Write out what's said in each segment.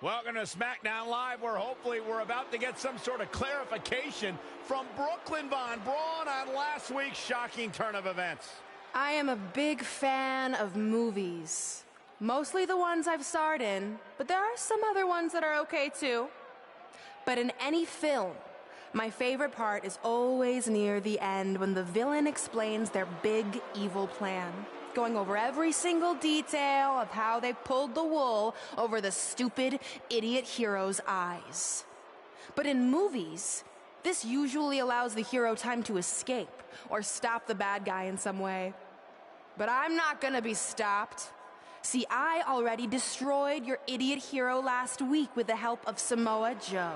Welcome to SmackDown Live, where hopefully we're about to get some sort of clarification from Brooklyn Von Braun on last week's shocking turn of events. I am a big fan of movies. Mostly the ones I've starred in, but there are some other ones that are okay too. But in any film, my favorite part is always near the end when the villain explains their big evil plan, going over every single detail of how they pulled the wool over the stupid idiot hero's eyes. But in movies, this usually allows the hero time to escape or stop the bad guy in some way. But I'm not gonna be stopped. See, I already destroyed your idiot hero last week with the help of Samoa Joe.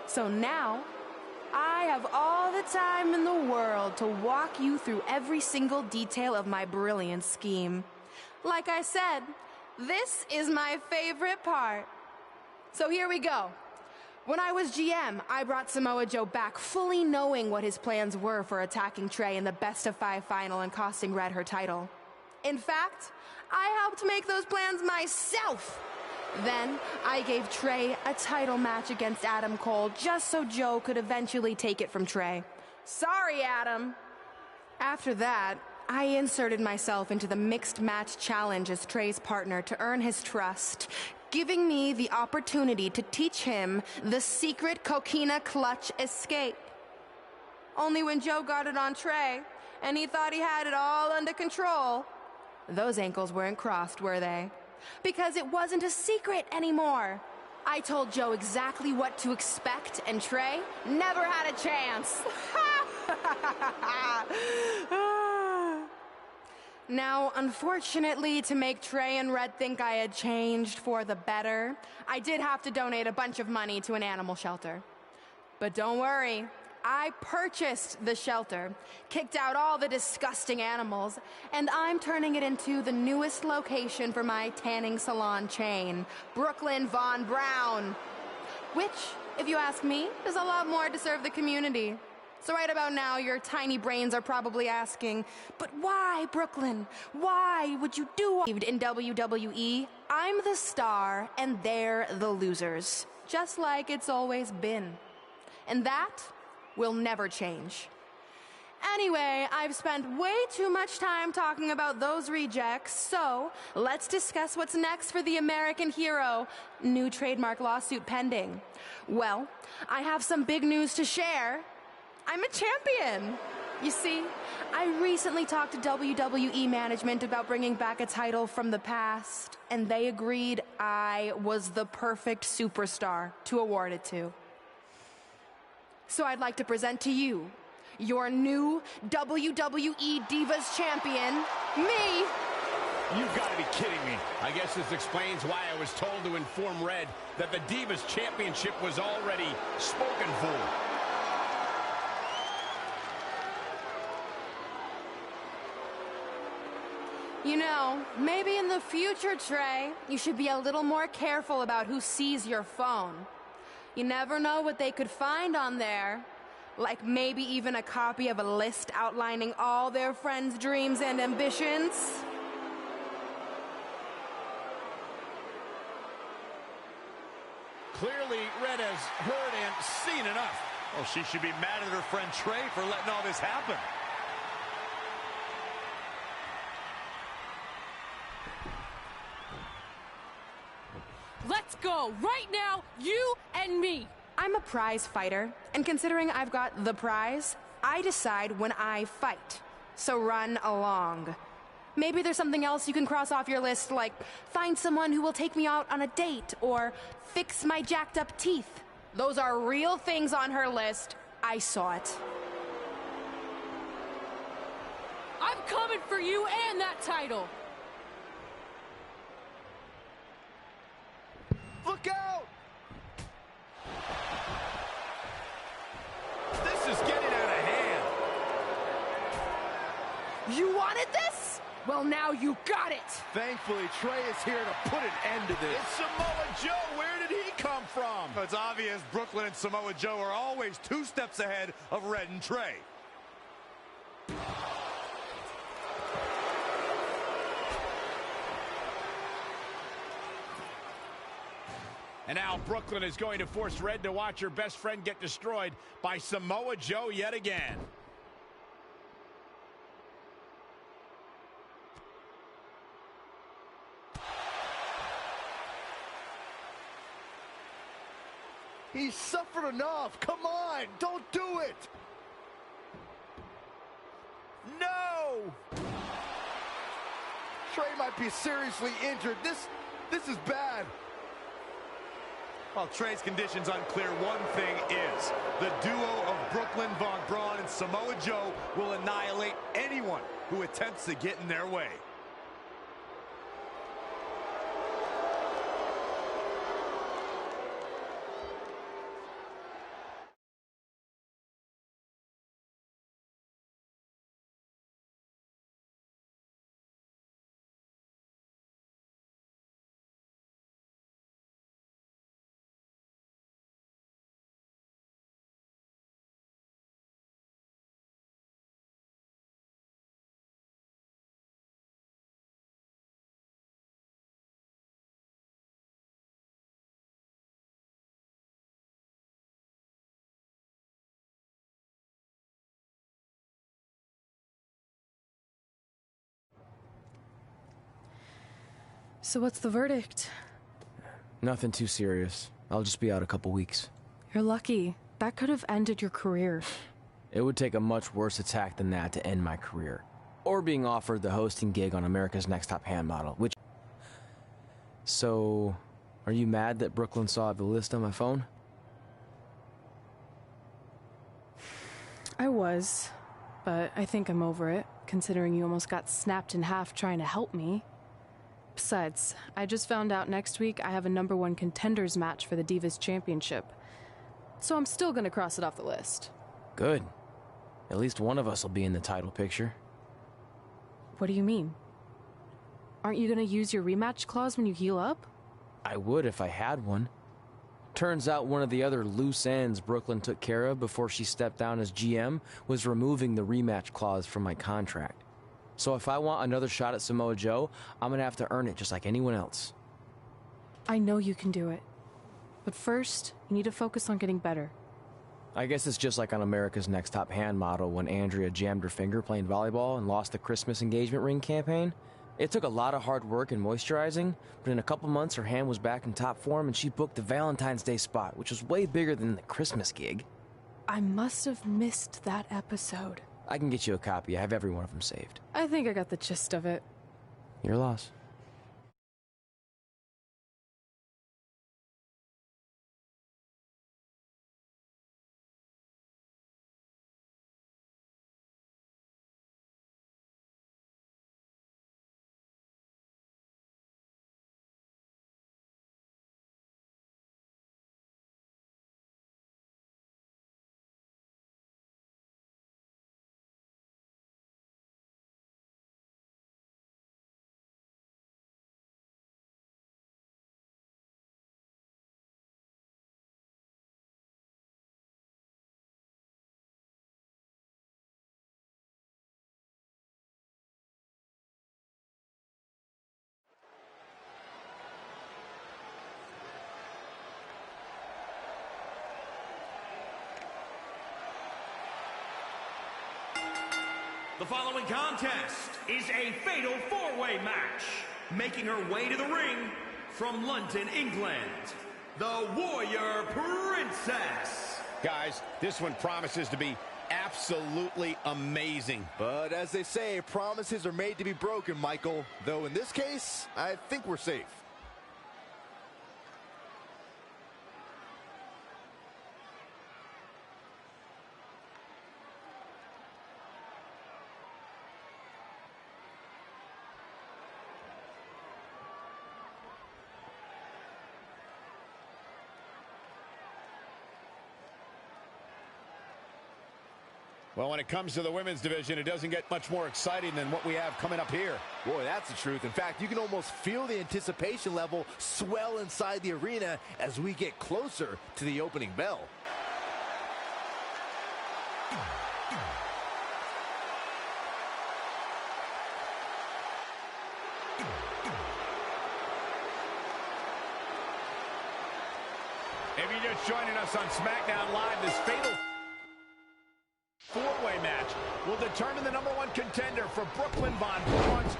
So now, I have all the time in the world to walk you through every single detail of my brilliant scheme. Like I said, this is my favorite part. So here we go. When I was GM, I brought Samoa Joe back fully knowing what his plans were for attacking Trey in the best-of-5 final and costing Red her title. In fact, I helped make those plans myself. Then, I gave Trey a title match against Adam Cole just so Joe could eventually take it from Trey. Sorry, Adam. After that, I inserted myself into the mixed match challenge as Trey's partner to earn his trust, giving me the opportunity to teach him the secret coquina clutch escape. Only when Joe got it on Trey, and he thought he had it all under control, those ankles weren't crossed, were they? Because it wasn't a secret anymore. I told Joe exactly what to expect, and Trey never had a chance. Now, unfortunately, to make Trey and Red think I had changed for the better, I did have to donate a bunch of money to an animal shelter. But don't worry, I purchased the shelter, kicked out all the disgusting animals, and I'm turning it into the newest location for my tanning salon chain, Brooklyn Von Braun. Which, if you ask me, is a lot more to serve the community. So right about now, your tiny brains are probably asking, but why, Brooklyn? Why would you do it in WWE? I'm the star, and they're the losers. Just like it's always been. And that will never change. Anyway, I've spent way too much time talking about those rejects, so let's discuss what's next for the American hero. New trademark lawsuit pending. Well, I have some big news to share. I'm a champion. You see, I recently talked to WWE management about bringing back a title from the past, and they agreed I was the perfect superstar to award it to. So I'd like to present to you your new WWE Divas champion, me. You've got to be kidding me. I guess this explains why I was told to inform Red that the Divas Championship was already spoken for. You know, maybe in the future, Trey, you should be a little more careful about who sees your phone. You never know what they could find on there. Like maybe even a copy of a list outlining all their friends' dreams and ambitions. Clearly, Red has heard and seen enough. Well, she should be mad at her friend Trey for letting all this happen. Let's go, right now, you and me. I'm a prize fighter, and considering I've got the prize, I decide when I fight. So run along. Maybe there's something else you can cross off your list, like find someone who will take me out on a date, or fix my jacked up teeth. Those are real things on her list. I saw it. I'm coming for you and that title. Look out! This is getting out of hand. You wanted this? Well, now you got it! Thankfully, Trey is here to put an end to this. It's Samoa Joe. Where did he come from? It's obvious Brooklyn and Samoa Joe are always 2 steps ahead of Red and Trey. And now Brooklyn is going to force Red to watch her best friend get destroyed by Samoa Joe yet again. He's suffered enough. Come on, don't do it. No! Trey might be seriously injured. This is bad. While Trey's condition's unclear, one thing is, the duo of Brooklyn Von Braun and Samoa Joe will annihilate anyone who attempts to get in their way. So what's the verdict? Nothing too serious. I'll just be out a couple weeks. You're lucky. That could have ended your career. It would take a much worse attack than that to end my career. Or being offered the hosting gig on America's Next Top Hand Model, which... So, are you mad that Brooklyn saw the list on my phone? I was, but I think I'm over it, considering you almost got snapped in half trying to help me. Besides, I just found out next week I have a #1 contenders match for the Divas Championship. So I'm still gonna cross it off the list. Good. At least one of us will be in the title picture. What do you mean? Aren't you gonna use your rematch clause when you heal up? I would if I had one. Turns out one of the other loose ends Brooklyn took care of before she stepped down as GM was removing the rematch clause from my contract. So if I want another shot at Samoa Joe, I'm gonna have to earn it just like anyone else. I know you can do it. But first, you need to focus on getting better. I guess it's just like on America's Next Top Hand Model when Andrea jammed her finger playing volleyball and lost the Christmas engagement ring campaign. It took a lot of hard work and moisturizing, but in a couple months her hand was back in top form and she booked the Valentine's Day spot, which was way bigger than the Christmas gig. I must have missed that episode. I can get you a copy. I have every one of them saved. I think I got the gist of it. Your loss. The following contest is a fatal four-way match. Making her way to the ring from London, England, the Warrior Princess. Guys, this one promises to be absolutely amazing. But as they say, promises are made to be broken, Michael. Though in this case, I think we're safe. Well, when it comes to the women's division, it doesn't get much more exciting than what we have coming up here. Boy, that's the truth. In fact, you can almost feel the anticipation level swell inside the arena as we get closer to the opening bell. If you're just joining us on SmackDown Live, this fatal four-way match will determine the #1 contender for Brooklyn Von Braun's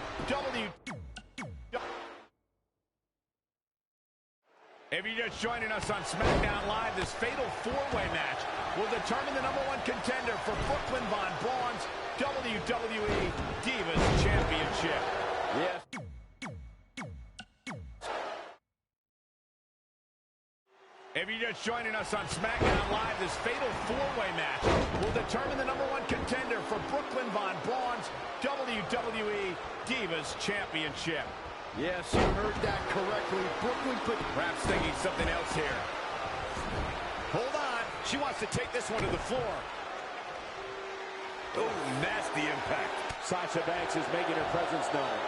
If you're just joining us on SmackDown Live, this fatal four-way match will determine the #1 contender for Brooklyn Von Braun's WWE Divas Championship. Yes. If you're just joining us on SmackDown Live, this fatal four-way match will determine the #1 contender for Brooklyn Von Braun's WWE Divas Championship. Yes, you heard that correctly. Brooklyn put... Perhaps thinking something else here. Hold on. She wants to take this one to the floor. Oh, nasty impact. Sasha Banks is making her presence known.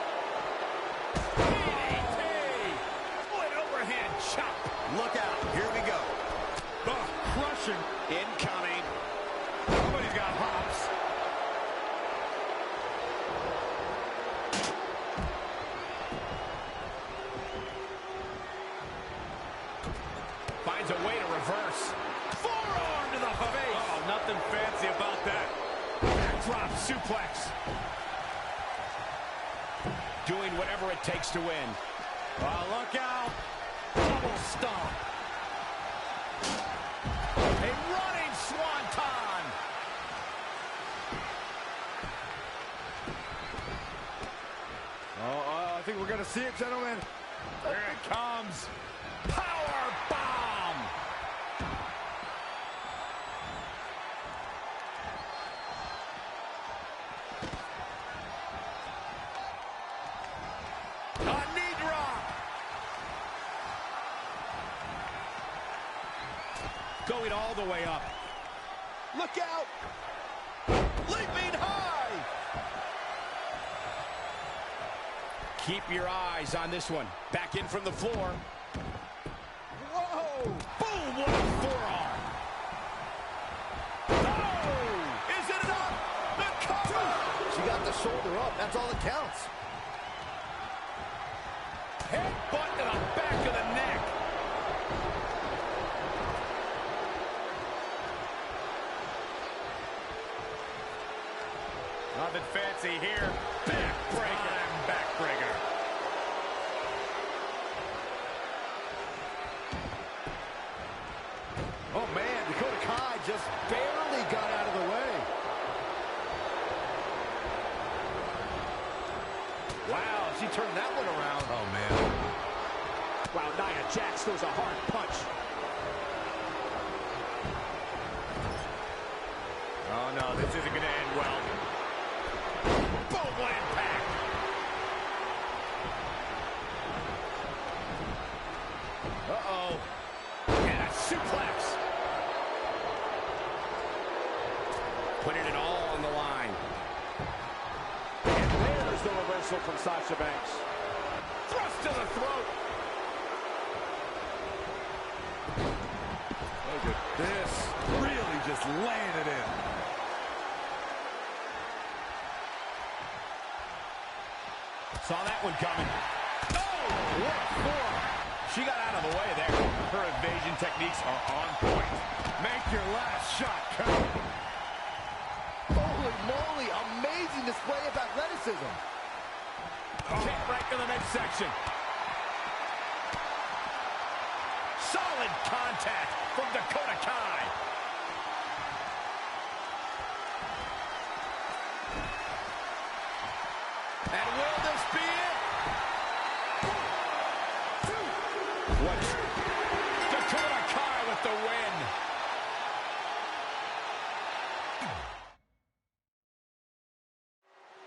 DDT! Oh, an overhand chop. Look out. Here we go. Oh, crushing. Incoming. Somebody's got hops. Finds a way to reverse. Forearm to the face. Oh, nothing fancy about that. Backdrop suplex. Doing whatever it takes to win. Oh, look out. Double stomp. A running swanton. Oh, I think we're going to see it, gentlemen. There it comes. Power bomb. A knee drop. Going all the way up. Look out! Leaping high. Keep your eyes on this one. Back in from the floor. Whoa! Boom! What a forearm! Oh! Is it enough? The cover! She got the shoulder up. That's all that counts. Headbutt to the back of the neck. Nothing fancy here. Backbreaker. Backbreaker. Oh, man, Dakota Kai just barely got out of the way. Wow, she turned that one around. Oh, man. Wow, Nia Jax throws a hard punch. Oh, no, this isn't going to end well. Boom, what impact. Uh-oh. And a suplex. Putting it all on the line. And there's the reversal from Sasha Banks. Thrust to the throat. Look at this. Really just laying it in. Saw that one coming. Oh, what a forearm. She got out of the way there. Her evasion techniques are on point. Make your last shot count. Holy moly, amazing display of athleticism. Kick right to the midsection. Solid contact from Dakota Kai. And will this be it? What? Dakota Kai with the win.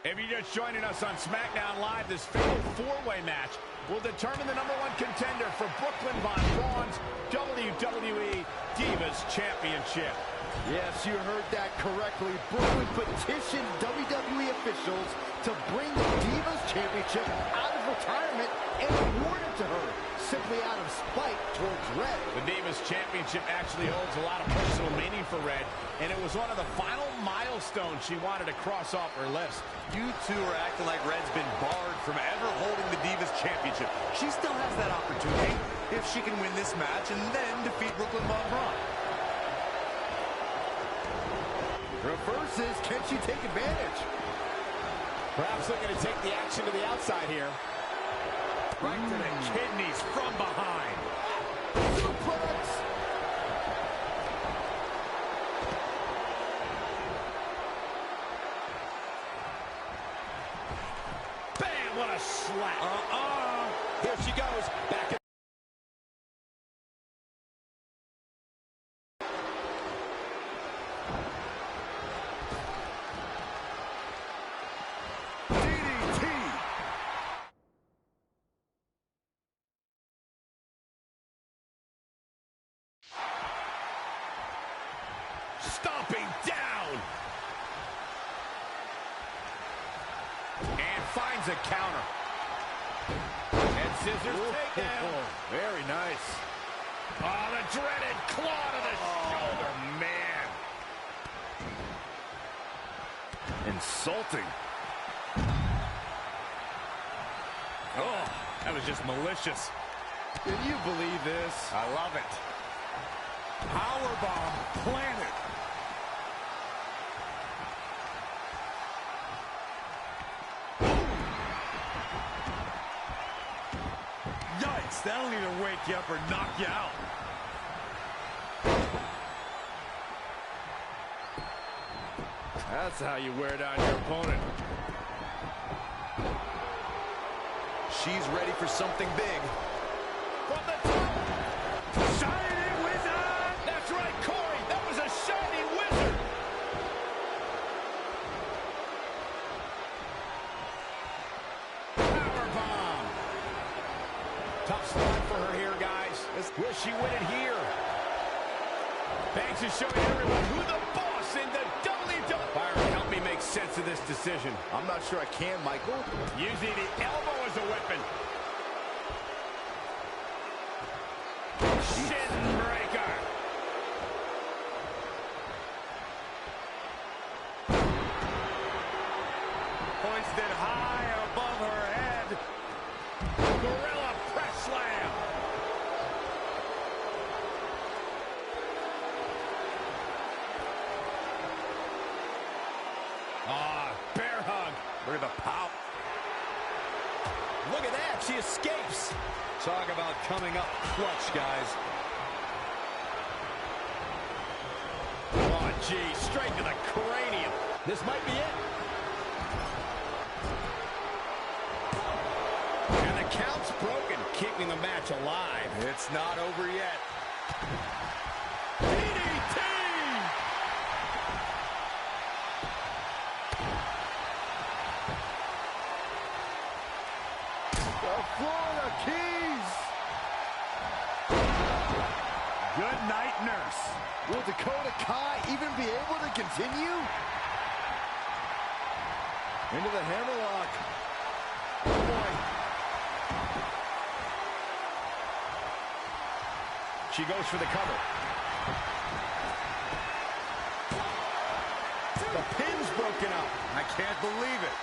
If you're just joining us on SmackDown Live, this fatal four-way match will determine the #1 contender for Brooklyn Von Braun's WWE Divas Championship. Yes, you heard that correctly. Brooklyn petitioned WWE officials to bring the Divas Championship out of retirement and award it to her, simply out of spite towards Red. The Divas Championship actually holds a lot of personal meaning for Red, and it was one of the final milestones she wanted to cross off her list. You two are acting like Red's been barred from ever holding the Divas Championship. She still has that opportunity if she can win this match and then defeat Brooklyn Von Braun. Reverses, can she take advantage? Perhaps looking to take the action to the outside here. Right to the kidneys from behind. Suplex! Bam, what a slap. Here she goes. Back in. Stomping down. And finds a counter. And scissors takedown. Very nice. Oh, the dreaded claw to the shoulder, man. Insulting. Oh, that was just malicious. Can you believe this? I love it. Powerbomb planted. Yikes, that'll either wake you up or knock you out. That's how you wear down your opponent. She's ready for something big. From the top. Shining Wizard. That's right, Corey. That was a shining wizard. Powerbomb. Tough spot for her here, guys. Will she win it here? Banks is showing everyone who the boss in the WWE. Byron, help me make sense of this decision. I'm not sure I can, Michael. Using the elbow as a weapon. Shin breaker. Hoisted high above her head. Gorilla press slam. Bear hug. Look at the pop. Look at that. She escapes. Talk about coming up clutch, guys. Oh, gee, straight to the cranium. This might be it. And the count's broken, keeping the match alive. It's not over yet. DDT! The Florida Keys! Good night, nurse. Will Dakota Kai even be able to continue? Into the hammerlock. Oh boy. She goes for the cover. The pin's broken up. I can't believe it.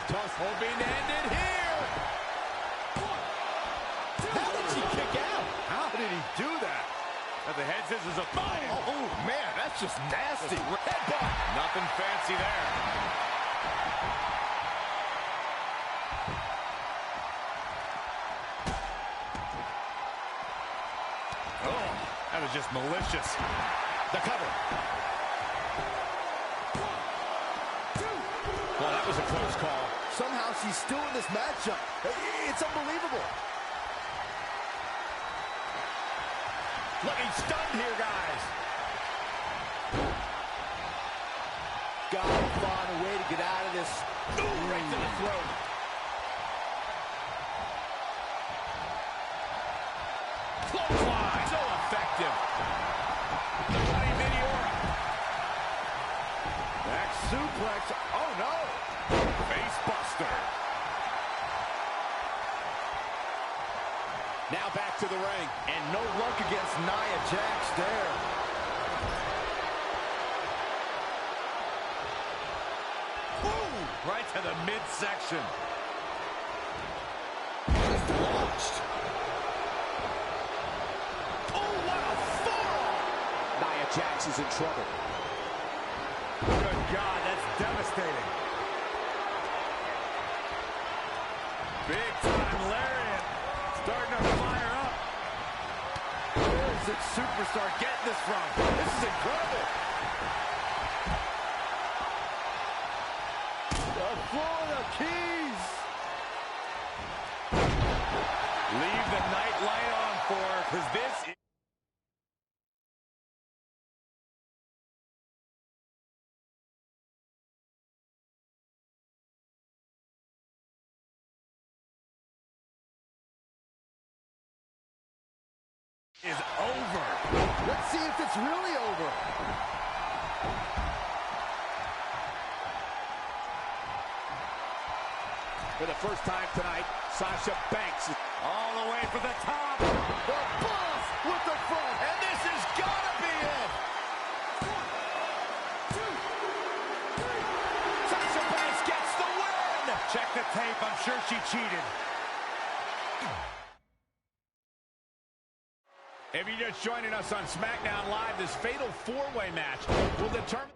Toss hoping to end it here. How did she kick out? How did he do that? At the head scissors of fire. Oh, man, that's just nasty. Headbutt. Nothing fancy there. Oh, that was just malicious. The cover. Well, that was a close call. Somehow she's still in this matchup. It's unbelievable. Looking stunned here, guys. Gotta find a way to get out of this. Ooh, right to the throat. Clothesline. So effective. The running Meteora. Back suplex. Oh, no. Face buster. Now back to the ring. And no luck against Nia Jax there. Ooh, right to the midsection. Just launched. Oh, what a forearm! Nia Jax is in trouble. Good God, that's devastating. Big time lariat. Starting to fire up. Where's this superstar getting this from? This is incredible. The Florida Keys. Leave the night light on for her, because this is... is over. Let's see if it's really over. For the first time tonight, Sasha Banks is All the way for the top. The boss with the front. And this has got to be it. 1, 2, 3. Sasha Banks gets the win. Check the tape. I'm sure she cheated. If you're just joining us on SmackDown Live, this fatal four-way match will determine...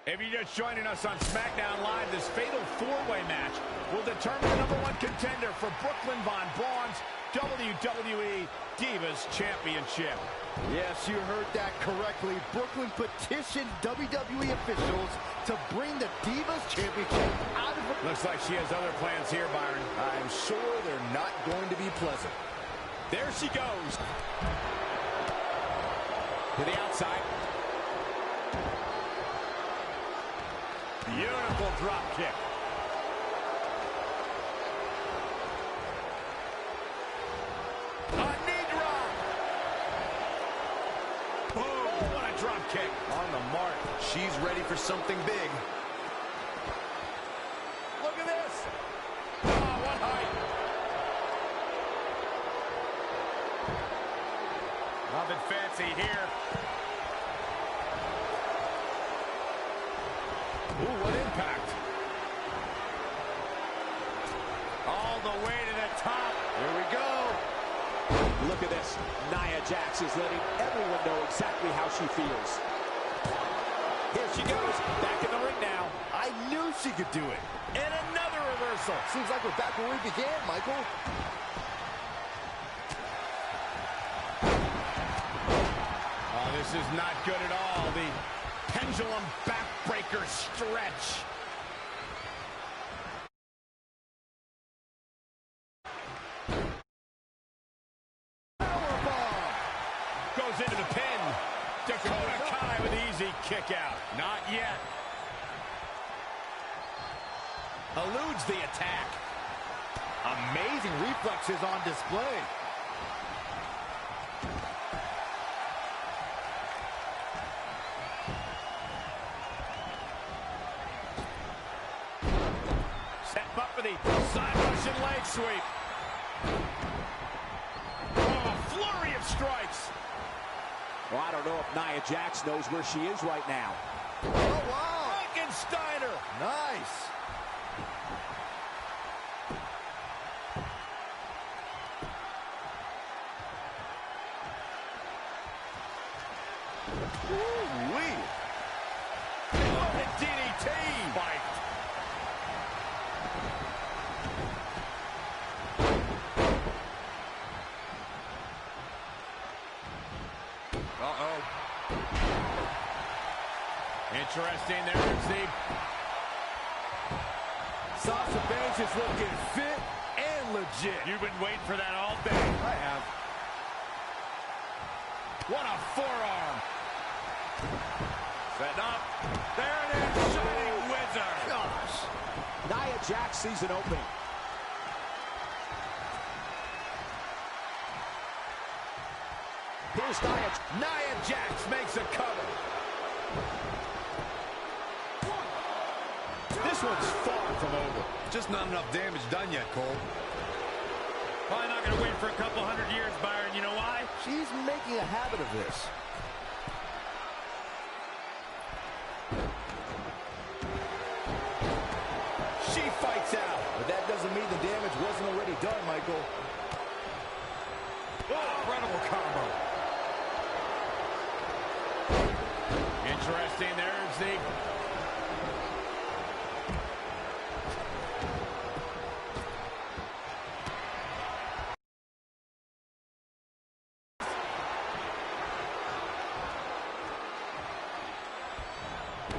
If you're just joining us on SmackDown Live, this fatal four-way match will determine the #1 contender for Brooklyn Von Braun's WWE Divas Championship. Yes, you heard that correctly. Brooklyn petitioned WWE officials to bring the Divas Championship out of... Looks like she has other plans here, Byron. I'm sure they're not going to be pleasant. There she goes. To the outside. Beautiful drop kick. A knee drop. Boom. What a drop kick. On the mark. She's ready for something big. Look at this. Oh, what height. Nothing fancy here. Ooh, what impact. All the way to the top. Here we go. Look at this. Nia Jax is letting everyone know exactly how she feels. Here she goes. Back in the ring now. I knew she could do it. And another reversal. Seems like we're back where we began, Michael. Oh, this is not good at all. The pendulum backbreaker stretch. Powerbomb. Goes into the pin. Dakota Kai with easy kick out. Not yet. Eludes the attack. Amazing reflexes on display. Set up for the side Russian leg sweep. Oh, a flurry of strikes. Well, I don't know if Nia Jax knows where she is right now. Oh, wow. Frankensteiner. Nice. Woo-wee. What a DDT. Spiked. Uh-oh. Interesting. There's the... Sasha Banks is looking fit and legit. You've been waiting for that all day. I have. What a forearm. Setting up. There it is. Shining Wizard. Gosh. Nia Jax sees an opening. Here's Nia. Nia Jax makes a cover. This one's far from over. Just not enough damage done yet, Cole. Probably not going to wait for a couple hundred years, Byron. You know why? She's making a habit of this. She fights out. But that doesn't mean the damage wasn't already done, Michael. Oh, incredible combo. Interesting. There's the...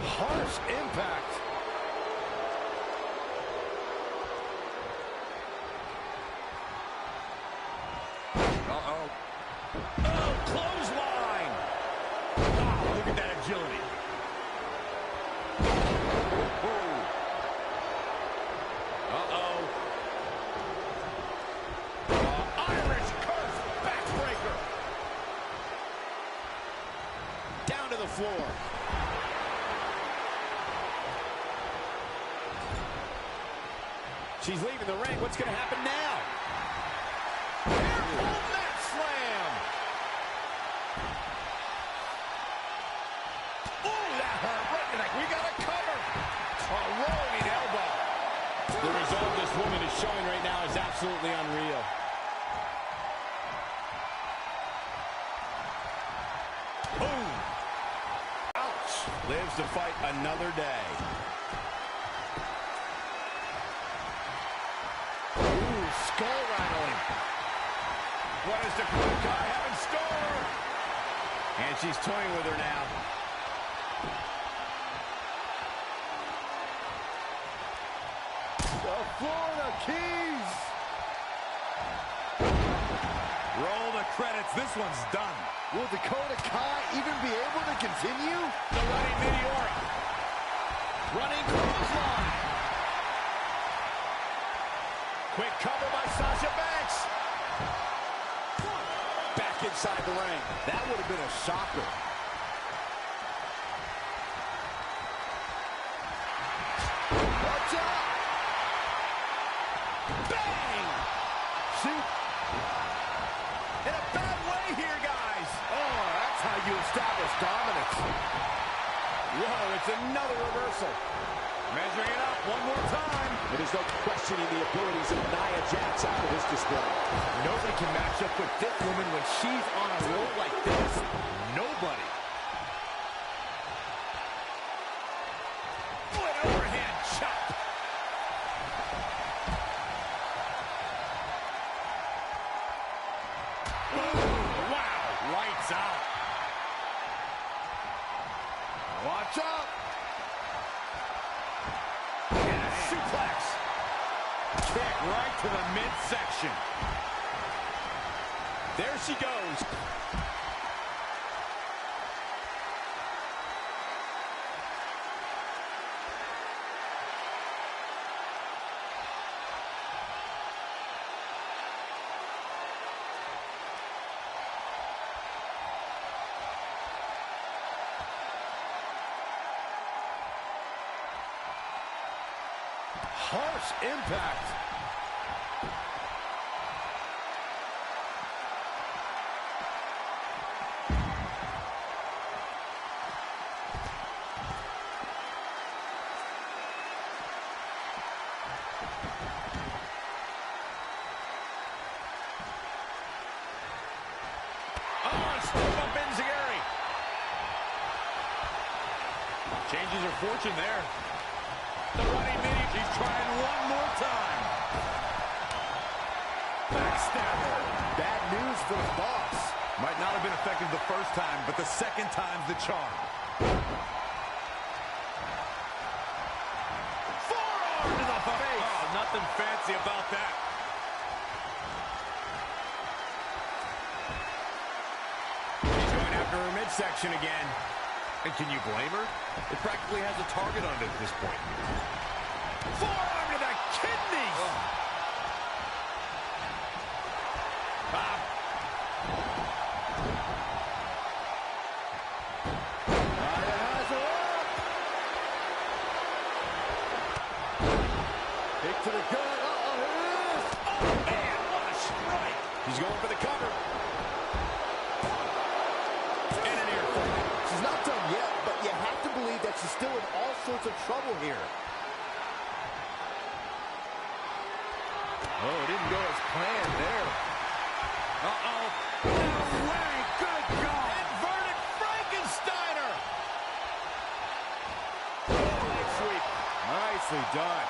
Harsh impact. Uh-oh. Oh, clothesline! Oh, look at that agility. Uh-oh. Irish curse backbreaker. Down to the floor. She's leaving the ring. What's going to happen now? Careful mat slam. Oh, that hurt. Right in the neck. We got a cover. A rolling elbow. The resolve this woman is showing right now is absolutely unreal. Boom. Ouch. Lives to fight another day. Skull rattling. What does Dakota Kai have in store? And she's toying with her now. The Florida Keys. Roll the credits. This one's done. Will Dakota Kai even be able to continue? The running Meteora. Running clothesline. Quick cover by Sasha Banks. Back inside the ring. That would have been a shocker. Watch out! Bang! Shoot! In a bad way here, guys. Oh, that's how you establish dominance. Whoa, it's another reversal. Measuring it up one more time. There's no questioning the abilities of Nia Jax after this display. Nobody can match up with this woman when she's on a roll like this. Nobody. Oh, an overhand chop. Ooh, wow, lights out. Watch out! And a suplex. Kick right to the midsection. There she goes. Harsh impact. Changes her fortune there. The running mini, she's trying one more time. Backstabber. Bad news for the boss. Might not have been effective the first time, but the second time's the charm. Forearm to the face. Oh, nothing fancy about that. She's going after her midsection again. And can you blame her? It practically has a target on it at this point. Forearm to the kidneys. believe that she's still in all sorts of trouble here. Oh, it didn't go as planned there. Uh-oh. No way. Good God. Inverted Frankensteiner. Oh, leg sweep. Nicely done.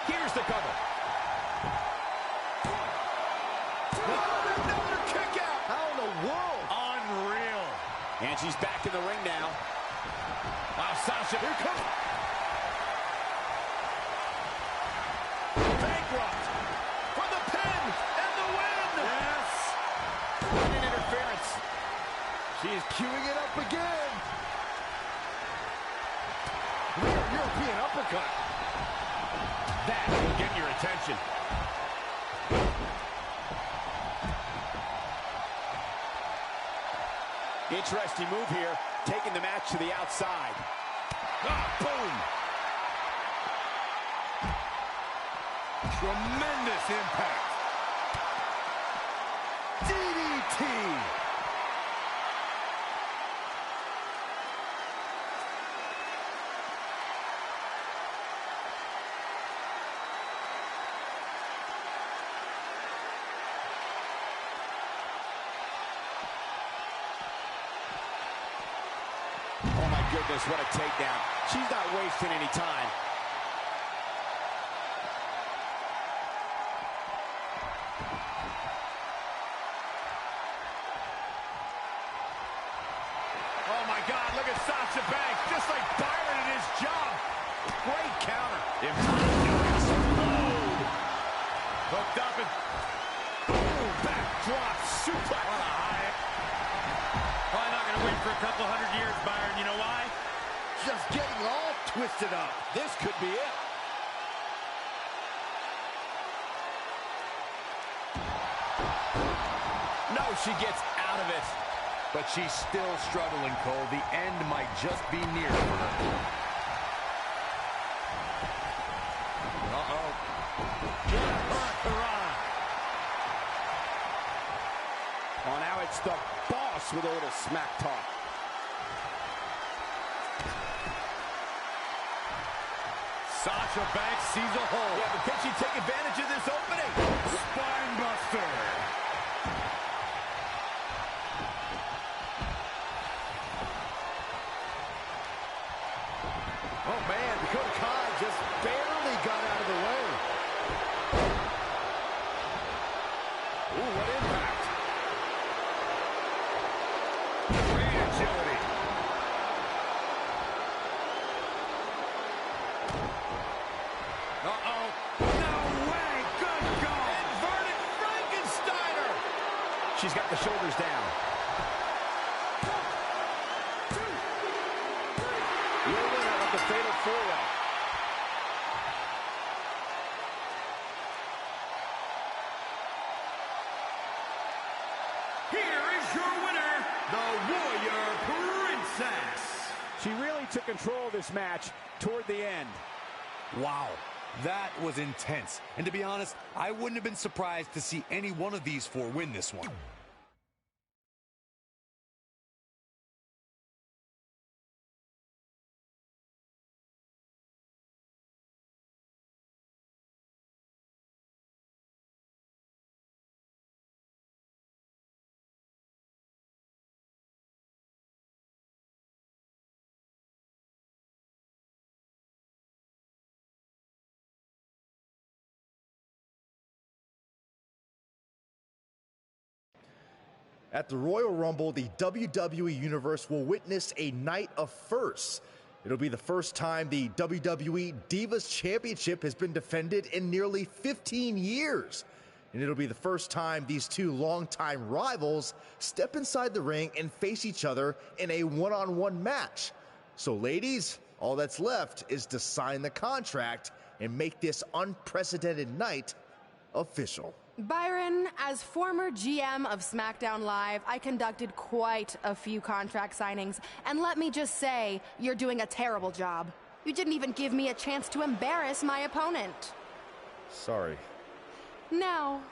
Here's the cover. Another kick out. How in the world? Unreal. And she's back in the ring now. Wow, Sasha. Here comes. Bankrupt for the pin and the win. Yes. An interference. She's queuing it up again. Rear European uppercut. That will get your attention. Interesting move here, taking the match to the outside. Ah, boom. Tremendous impact. DDT. Oh my goodness, what a takedown. She's not wasting any time. Oh my God, look at Sasha Banks, just like Byron in his job. Great counter. If explode. Hooked up and boom, backdrop suplex. What a high. Probably not going to wait for a couple 100 years, Byron. You know why? Just getting all twisted up. This could be it. No, she gets out of it. But she's still struggling, Cole. The end might just be near for her. Uh-oh. Oh, now it's the boss with a little smack talk. Sasha Banks sees a hole. Yeah, but can she take advantage of this opening? Spine buster. Oh man, Dakota Kai just barely got out of the way. Ooh, what impact. Great agility. Uh-oh. No way. Good God. Inverted Frankensteiner. She's got the shoulders down. Your winner of the Fatal 4-Way. Here is your winner, the Warrior Princess. She really took control of this match toward the end. Wow. That was intense. And to be honest, I wouldn't have been surprised to see any one of these four win this one. At the Royal Rumble, the WWE Universe will witness a night of firsts. It'll be the first time the WWE Divas Championship has been defended in nearly 15 years. And it'll be the first time these two longtime rivals step inside the ring and face each other in a one-on-one match. So ladies, all that's left is to sign the contract and make this unprecedented night official. Byron, as former GM of SmackDown Live, I conducted quite a few contract signings, and let me just say, you're doing a terrible job. You didn't even give me a chance to embarrass my opponent. Sorry. Now,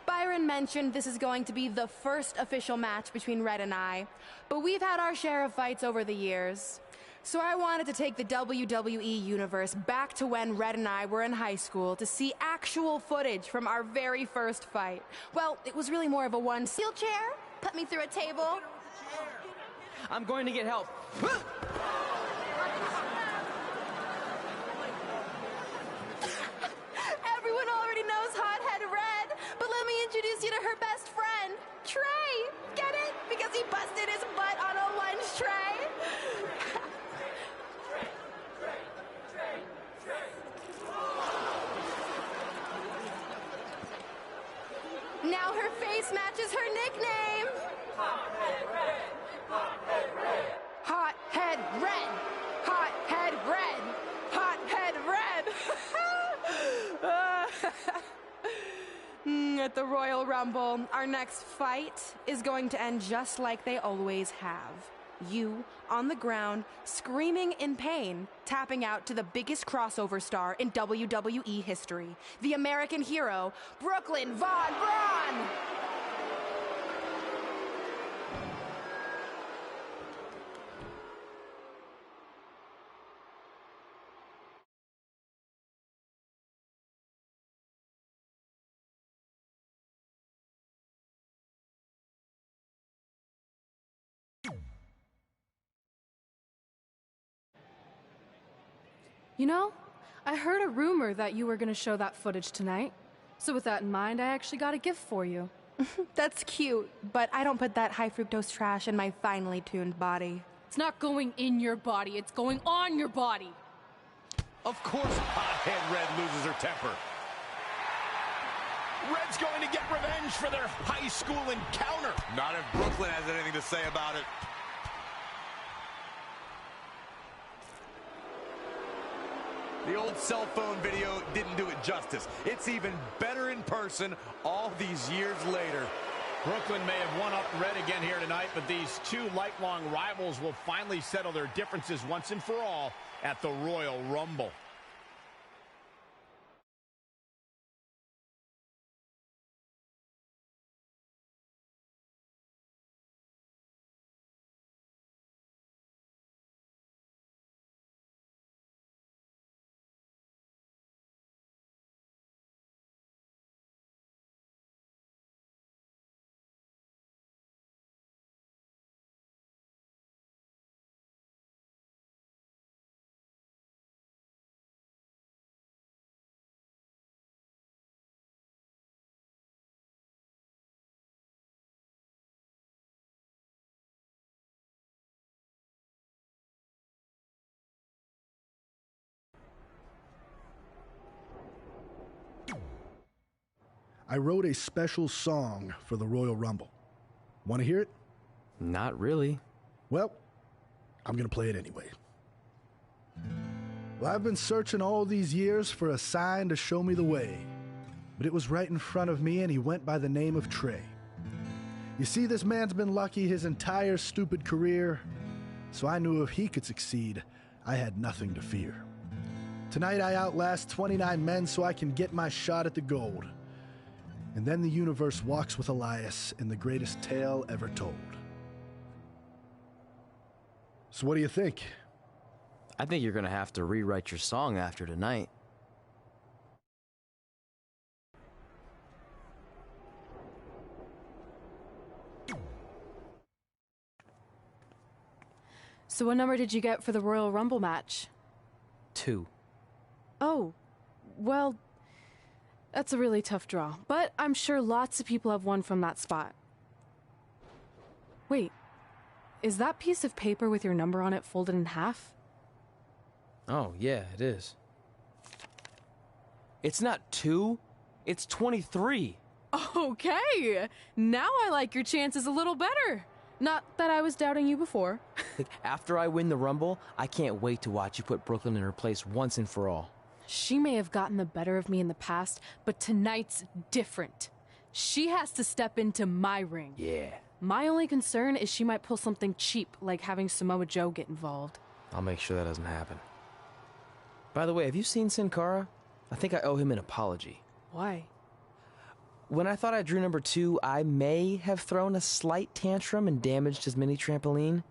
Byron mentioned this is going to be the first official match between Red and I, but we've had our share of fights over the years. So I wanted to take the WWE Universe back to when Red and I were in high school to see actual footage from our very first fight. Well, it was really more of a one-steel chair. Put me through a table. I'm going to get help. Everyone already knows Hothead Red, but let me introduce you to her best friend, Trey. Get it? Because he busted his butt on a lunch tray. Now her face matches her nickname. Hothead Red. Hothead Red. Hothead Red. Hothead Red. Hothead Red. At the Royal Rumble, our next fight is going to end just like they always have. You, on the ground, screaming in pain, tapping out to the biggest crossover star in WWE history, the American hero, Brooklyn Von Braun! You know, I heard a rumor that you were going to show that footage tonight. So with that in mind, I actually got a gift for you. That's cute, but I don't put that high fructose trash in my finely tuned body. It's not going in your body, it's going on your body. Of course, Hothead Red loses her temper. Red's going to get revenge for their high school encounter. Not if Brooklyn has anything to say about it. The old cell phone video didn't do it justice. It's even better in person all these years later. Brooklyn may have won up Red again here tonight, but these two lifelong rivals will finally settle their differences once and for all at the Royal Rumble. I wrote a special song for the Royal Rumble. Want to hear it? Not really. Well, I'm going to play it anyway. Well, I've been searching all these years for a sign to show me the way. But it was right in front of me, and he went by the name of Trey. You see, this man's been lucky his entire stupid career, so I knew if he could succeed, I had nothing to fear. Tonight I outlast 29 men so I can get my shot at the gold. And then the universe walks with Elias in the greatest tale ever told. So what do you think? I think you're going to have to rewrite your song after tonight. So what number did you get for the Royal Rumble match? 2. Oh, well, that's a really tough draw, but I'm sure lots of people have won from that spot. Wait, is that piece of paper with your number on it folded in half? Oh, yeah, it is. It's not 2, it's 23. Okay, now I like your chances a little better. Not that I was doubting you before. After I win the Rumble, I can't wait to watch you put Brooklyn in her place once and for all. She may have gotten the better of me in the past, but tonight's different. She has to step into my ring. Yeah. My only concern is she might pull something cheap, like having Samoa Joe get involved. I'll make sure that doesn't happen. By the way, have you seen Sin Cara? I think I owe him an apology. Why? When I thought I drew number 2, I may have thrown a slight tantrum and damaged his mini trampoline.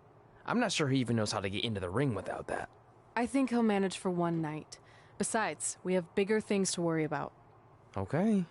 I'm not sure he even knows how to get into the ring without that. I think he'll manage for one night. Besides, we have bigger things to worry about. Okay.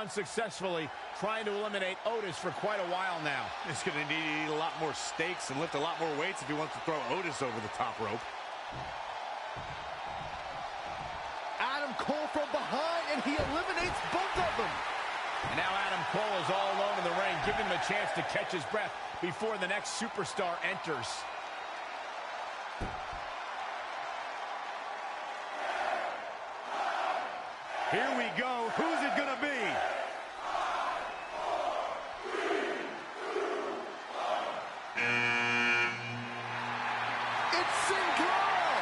Unsuccessfully trying to eliminate Otis for quite a while now. He's going to need to eat a lot more steaks and lift a lot more weights if he wants to throw Otis over the top rope. Adam Cole from behind, and he eliminates both of them. And now Adam Cole is all alone in the ring, giving him a chance to catch his breath before the next superstar enters. Here we go. Who's it going to be? It's Sin Cara!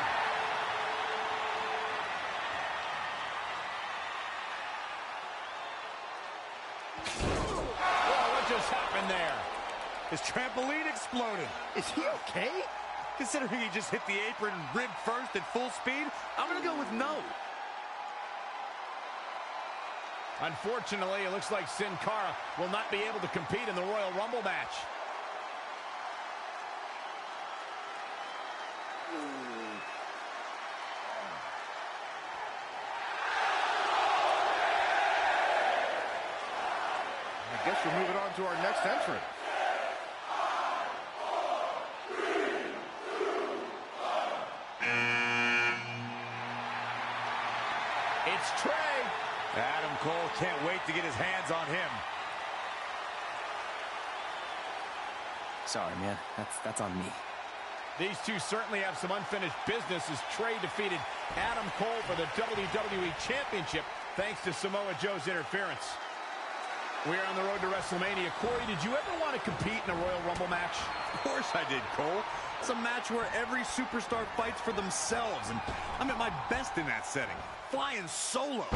Whoa, what just happened there? His trampoline exploded. Is he okay? Considering he just hit the apron rib first at full speed, I'm going to go with no. Unfortunately, it looks like Sin Cara will not be able to compete in the Royal Rumble match. I guess we're moving on to our next entrant. It's Trey. Adam Cole can't wait to get his hands on him. Sorry, man. That's on me. These two certainly have some unfinished business as Trey defeated Adam Cole for the WWE Championship thanks to Samoa Joe's interference. We are on the road to WrestleMania. Corey, did you ever want to compete in a Royal Rumble match? Of course I did, Cole. It's a match where every superstar fights for themselves, and I'm at my best in that setting. Flying solo.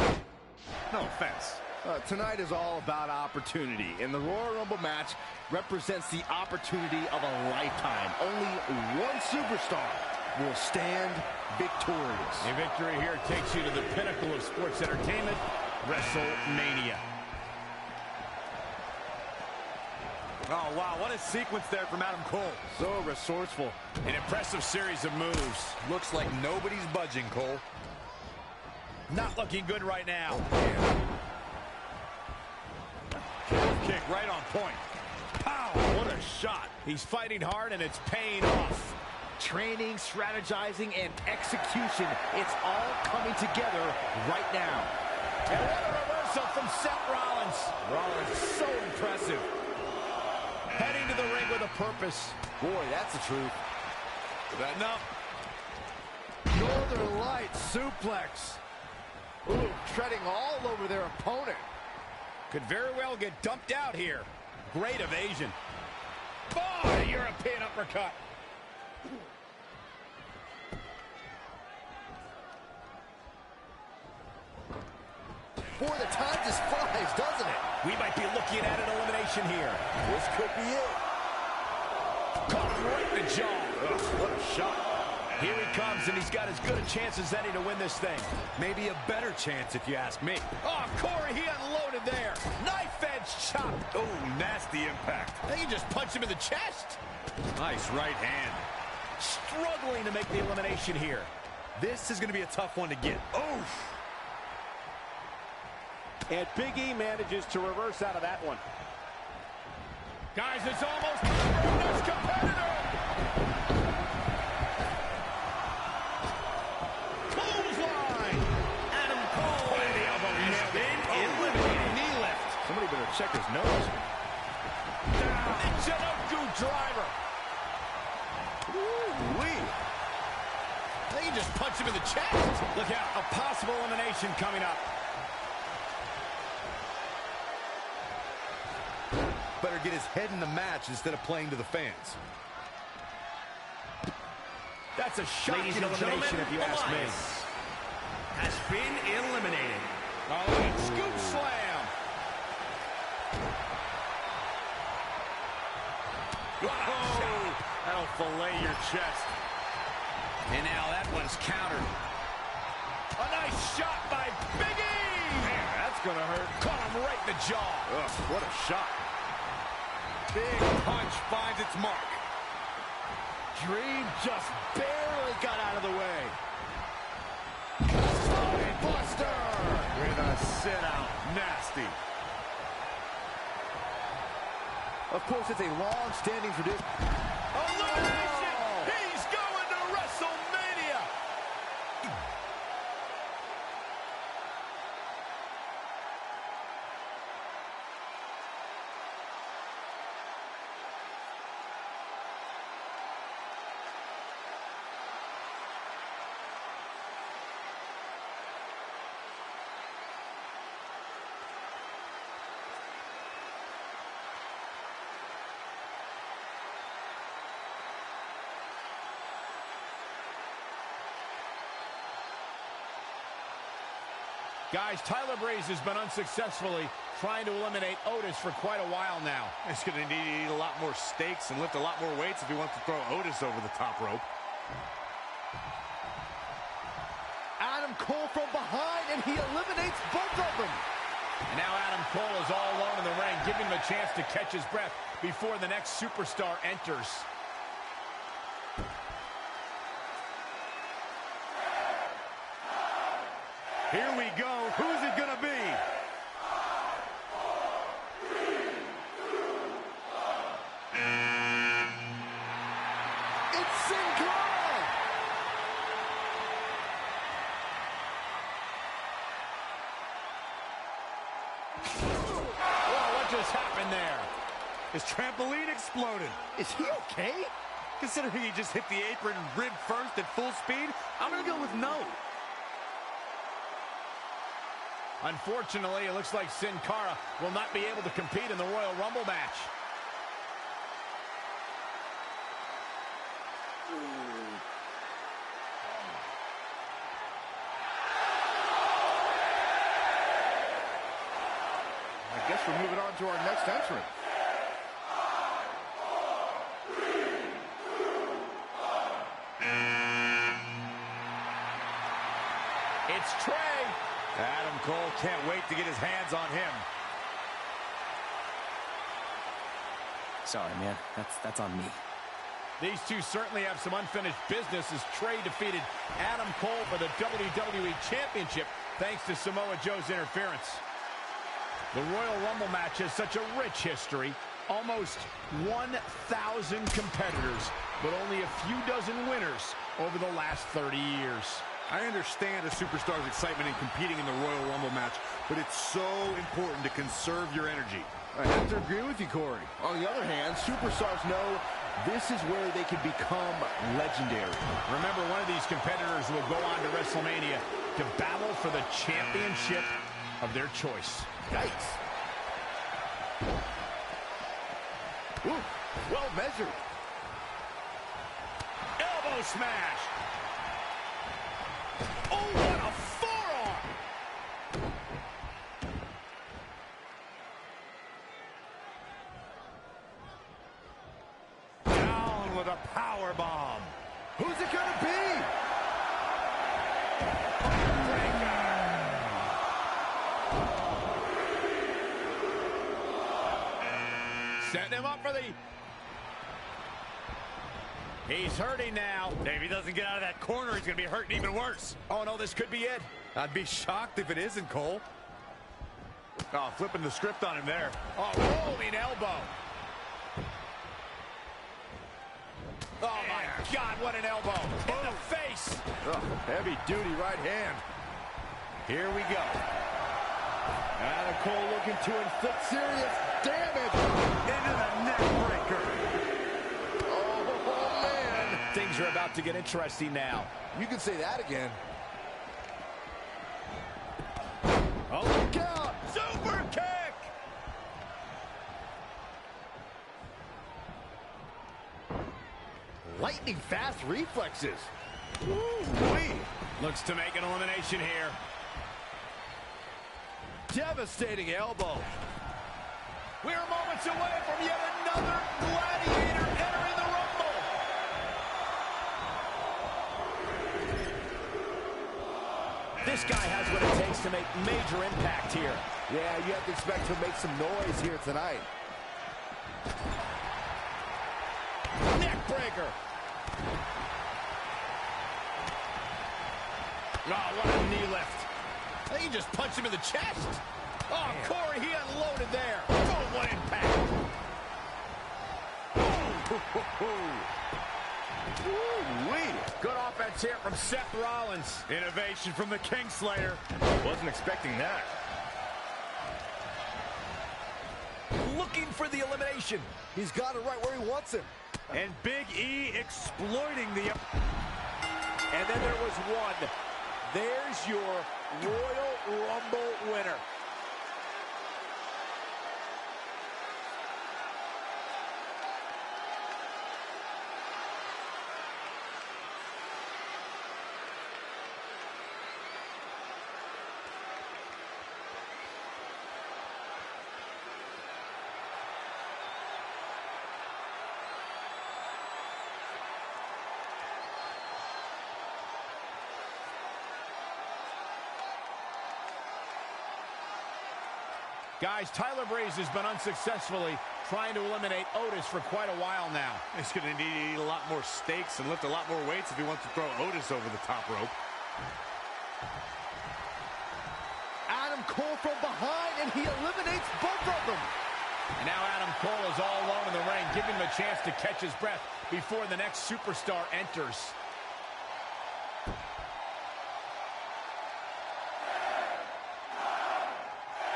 No offense. Tonight is all about opportunity, and the Royal Rumble match represents the opportunity of a lifetime. Only one superstar will stand victorious. A victory here takes you to the pinnacle of sports entertainment, WrestleMania. Oh, wow, what a sequence there from Adam Cole. So resourceful. An impressive series of moves. Looks like nobody's budging, Cole. Not looking good right now. Kick right on point. Pow! What a shot. He's fighting hard, and it's paying off. Training, strategizing, and execution. It's all coming together right now. And what a reversal from Seth Rollins. Rollins, so impressive. Heading to the ring with a purpose. Boy, that's the truth. No. Northern Lights suplex. Ooh, treading all over their opponent. Could very well get dumped out here. Great evasion. Oh, European uppercut. Boy, the time just flies, doesn't it? We might be looking at an elimination here. This could be it. Caught him right in the jaw. Ugh, what a shot. Here he comes, and he's got as good a chance as any to win this thing. Maybe a better chance if you ask me. Oh, Corey, he unloaded there. Knife edge chop. Oh, nasty impact. I think he just punched him in the chest. Nice right hand. Struggling to make the elimination here. This is going to be a tough one to get. Oof. And Big E manages to reverse out of that one. Guys, it's almost time for our next competitor. Clothesline. Adam Cole. The elbow nailed in. can just punch him in the chest. Look out, a possible elimination coming up. Better get his head in the match instead of playing to the fans. That's a shocking elimination if you ask me. Has been eliminated. Oh, look at scoop slam. Oh, that'll fillet your chest. And now that one's countered. A nice shot by Big E. Man, that's going to hurt. Caught him right in the jaw. Ugh, what a shot. Big punch finds its mark. Dream just barely got out of the way. Buster with a sit-out. Nasty. Of course, it's a long-standing tradition. Elimination! He's going to WrestleMania! Guys, Tyler Breeze has been unsuccessfully trying to eliminate Otis for quite a while now. He's going to need to eat a lot more steaks and lift a lot more weights if he wants to throw Otis over the top rope. Adam Cole from behind, and he eliminates both of them. And now Adam Cole is all alone in the ring, giving him a chance to catch his breath before the next superstar enters. Here we go. Who's it gonna be? It's Sin Cara! Whoa, what just happened there? His trampoline exploded. Is he okay? Considering he just hit the apron rib first at full speed, I'm gonna go with no. Unfortunately, it looks like Sin Cara will not be able to compete in the Royal Rumble match. I guess we're moving on to our next entrant. It's Trey. Adam Cole can't wait to get his hands on him. Sorry, man. That's on me. These two certainly have some unfinished business as Trey defeated Adam Cole for the WWE Championship thanks to Samoa Joe's interference. The Royal Rumble match has such a rich history. Almost 1,000 competitors, but only a few dozen winners over the last 30 years. I understand a superstar's excitement in competing in the Royal Rumble match, but it's so important to conserve your energy. I have to agree with you, Corey. On the other hand, superstars know this is where they can become legendary. Remember, one of these competitors will go on to WrestleMania to battle for the championship of their choice. Yikes. Ooh, well measured. Elbow smash. Oh, what a forearm! Down with a power bomb. Who's it gonna be? Setting him up for the... He's hurting now. If he doesn't get out of that corner, he's going to be hurting even worse. Oh, no, this could be it. I'd be shocked if it isn't, Cole. Oh, flipping the script on him there. Oh, rolling elbow. Oh, my God, what an elbow. In the face. Heavy-duty right hand. Here we go. Adam Cole looking to inflict serious damage. Into the neck breaker. Oh, man. Things are about to get interesting now. You can say that again. Oh, look out! Super kick! Lightning fast reflexes. Woo-wee. Looks to make an elimination here. Devastating elbow. We're moments away from yet another gladiator entering the Rumble. This guy has what it takes to make major impact here. Yeah, you have to expect to make some noise here tonight. Neck breaker. Oh, what a knee lift. I think he just punched him in the chest. Oh, Corey, he unloaded there. Oh, what impact. Woo-wee. Good offense here from Seth Rollins. Innovation from the Kingslayer. Wasn't expecting that. Looking for the elimination. He's got it right where he wants him. And Big E exploiting the... And then there was one. There's your Royal Rumble winner. Guys, Tyler Breeze has been unsuccessfully trying to eliminate Otis for quite a while now. He's going to need to eat a lot more steaks and lift a lot more weights if he wants to throw Otis over the top rope. Adam Cole from behind, and he eliminates both of them. And now Adam Cole is all alone in the ring, giving him a chance to catch his breath before the next superstar enters.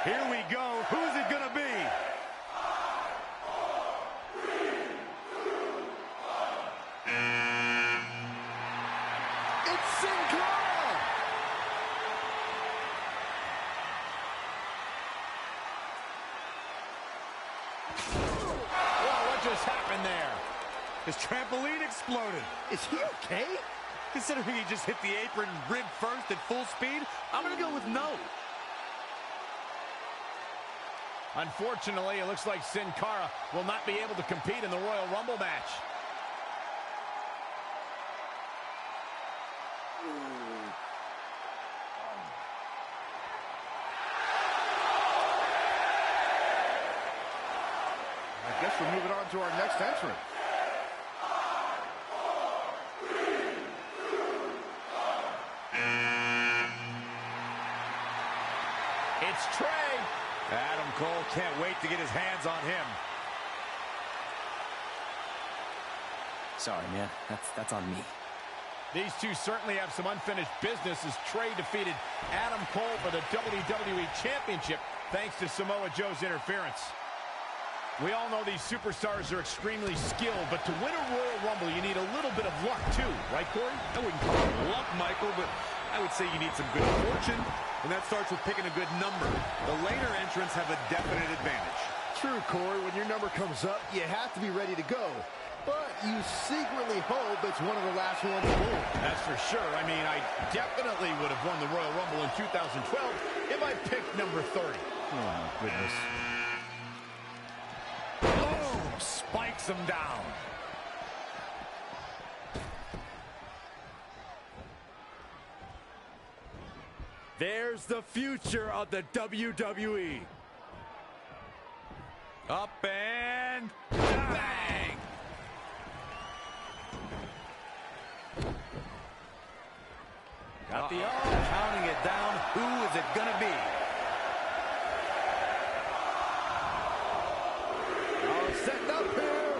Here we go. Who's it going to be? It's Sin Cara! Wow, what just happened there? His trampoline exploded. Is he okay? Considering he just hit the apron rib first at full speed, I'm going to go with no. Unfortunately, it looks like Sin Cara will not be able to compete in the Royal Rumble match. I guess we're moving on to our next entrant. It's Trey. Adam Cole can't wait to get his hands on him. Sorry, man. That's on me. These two certainly have some unfinished business as Trey defeated Adam Cole for the WWE Championship thanks to Samoa Joe's interference. We all know these superstars are extremely skilled, but to win a Royal Rumble, you need a little bit of luck too, right, Corey? I wouldn't call it luck, Michael, but I would say you need some good fortune, and that starts with picking a good number. The later entrants have a definite advantage. True, Corey. When your number comes up, you have to be ready to go. But you secretly hope it's one of the last ones born. That's for sure. I mean, I definitely would have won the Royal Rumble in 2012 if I picked number 30. Oh, my goodness. Boom! Spikes him down. There's the future of the WWE. Up and bang! Got the arm, counting it down. Who is it gonna be? Oh, setting up here.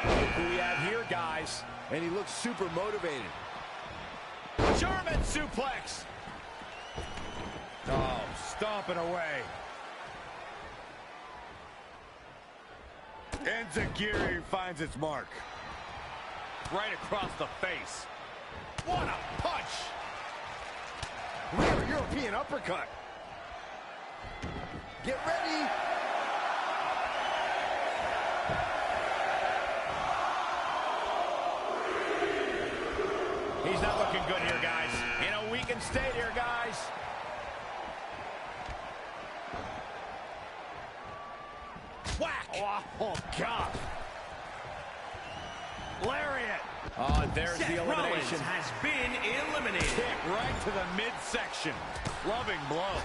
Look who we have here, guys. And he looks super motivated. German suplex. Oh, stomping away. And Zagiri finds its mark. Right across the face. What a punch! Rear European uppercut. Get ready. He's not looking good here, guys. In a weakened state here, guys. Whack! Oh, God. Lariat. Oh, and there's Seth the elimination. Rollins has been eliminated. Kick right to the midsection. Loving blow.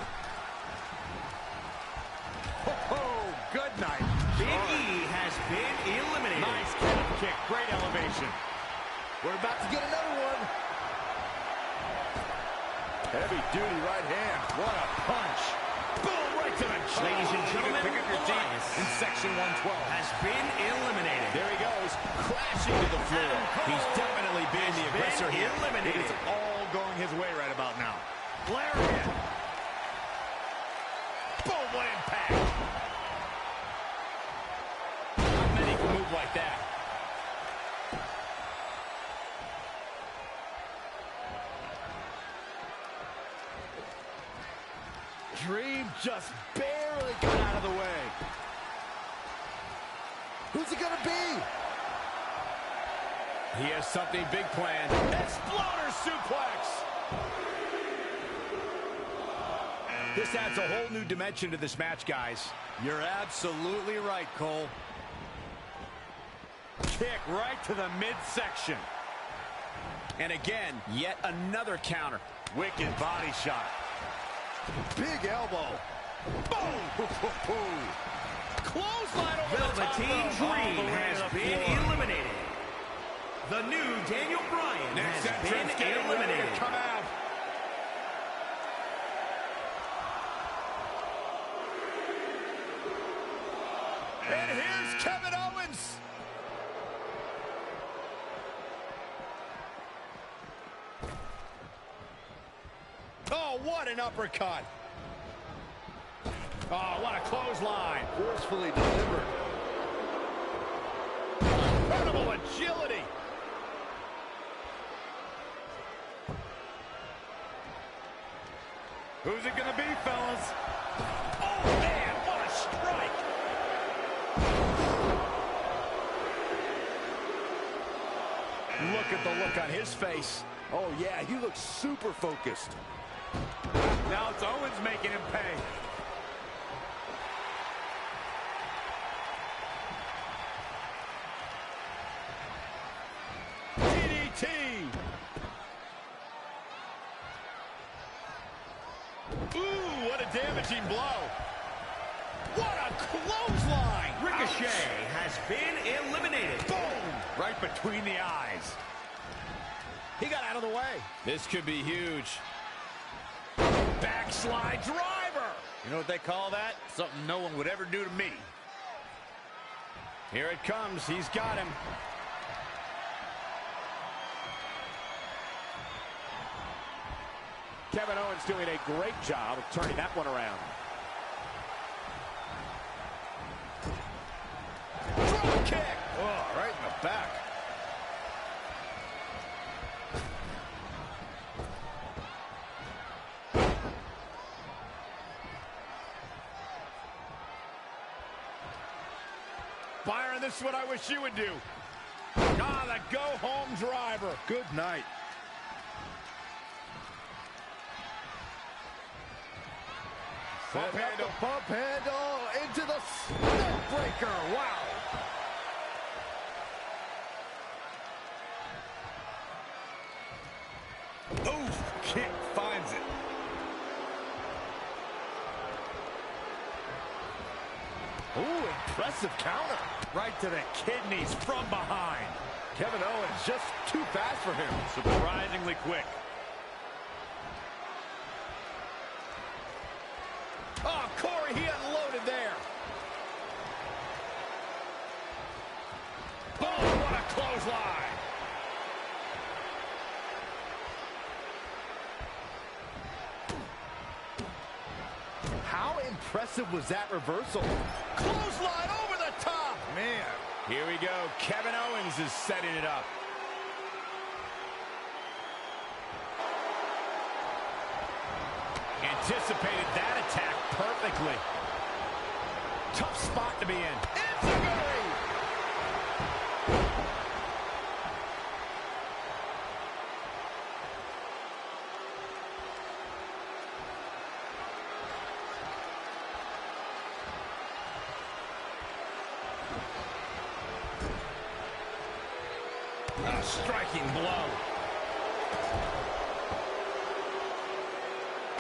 Oh, good night. Big E has been eliminated. Nice calf kick. Great elevation. We're about to get another one. Heavy duty right hand. What a punch. Boom, right to the chin. Ladies and gentlemen, Pick up your seat Elias in section 112. has been eliminated. There he goes, crashing to the floor. He's definitely being the aggressor here. It Eliminated. is all going his way right about now. Lariat. Boom, what impact. Not many can move like that. Dream just barely got out of the way. Who's it gonna be? He has something big planned. Exploder suplex! This adds a whole new dimension to this match, guys. You're absolutely right, Cole. Kick right to the midsection. And again, yet another counter. Wicked body shot. Big elbow. Boom! Clothesline over Velveteen the top rope. Dream has been eliminated. The new Daniel Bryan Next has entrance been getting ready to eliminated. come out. And here's Kevin Owens. Oh, what an uppercut. Oh, what a clothesline. Forcefully delivered. Incredible agility. Who's it gonna be, fellas? Oh, man, what a strike. Look at the look on his face. Oh, yeah, he looks super focused. Now it's Owens making him pay. DDT. Ooh, what a damaging blow. What a clothesline. Ricochet has been eliminated. Boom! Right between the eyes. He got out of the way. This could be huge. Backslide driver. You know what they call that? Something no one would ever do to me. Here it comes. He's got him. Kevin Owens doing a great job of turning that one around. Drop kick. Oh, right in the back. Byron, this is what I wish you would do. Ah, the go-home driver. Good night. Bump handle. Bump handle into the neck breaker. Wow. Oof, kick finds it. Ooh, impressive counter. Right to the kidneys from behind. Kevin Owens just too fast for him. Surprisingly quick. Oh, Corey, he unloaded there. Oh, what a clothesline. How impressive was that reversal? Clothesline over the top. Man. Here we go. Kevin Owens is setting it up. Anticipated that attack perfectly. Tough spot to be in. Enziguri! A striking blow.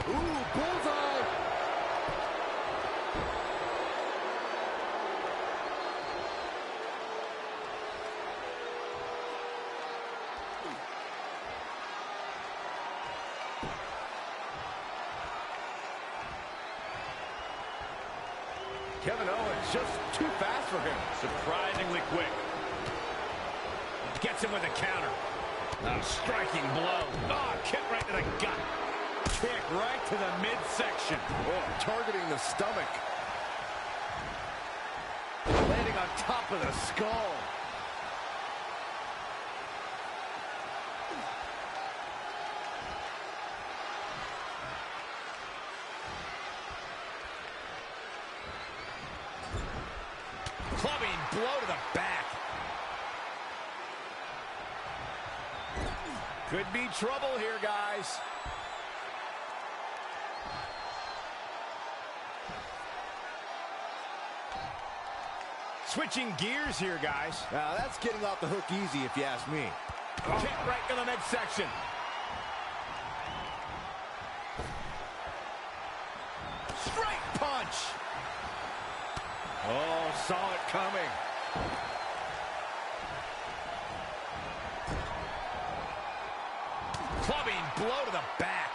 Ooh, bullseye! Kevin Owens just too fast for him. Surprisingly quick. Gets him with a counter. A striking blow. Oh, kick right to the gut. Kick right to the midsection. Oh, targeting the stomach. Landing on top of the skull. Clubbing blow to the back. Could be trouble here, guys. Switching gears here, guys. Now, that's getting off the hook easy, if you ask me. Kick right to the midsection. Straight punch. Oh, saw it coming. Clubbing blow to the back.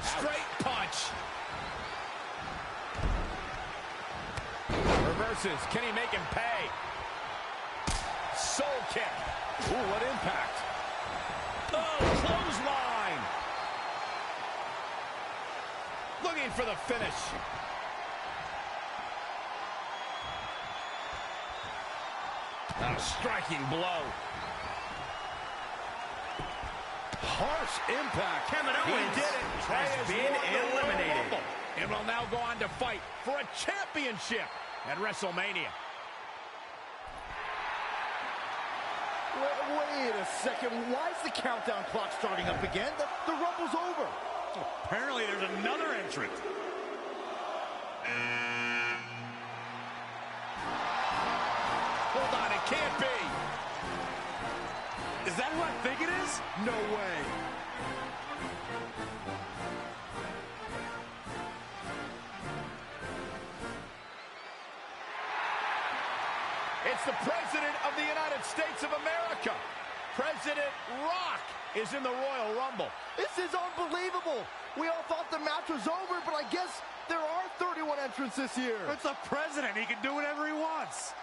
Straight punch. Reverses. Can he make him pay? Soul kick. Ooh, what impact. Oh, clothesline. Looking for the finish. A striking blow. Harsh impact. Kevin Owens has been eliminated. And will now go on to fight for a championship at WrestleMania. Wait a second. Why is the countdown clock starting up again? The Rumble's over. Apparently there's another entrant. Hold on, it can't be. Is that who I think it is? No way. It's the President of the United States of America. President Rock is in the Royal Rumble. This is unbelievable. We all thought the match was over, but I guess there are 31 entrants this year. It's the President. He can do whatever he wants.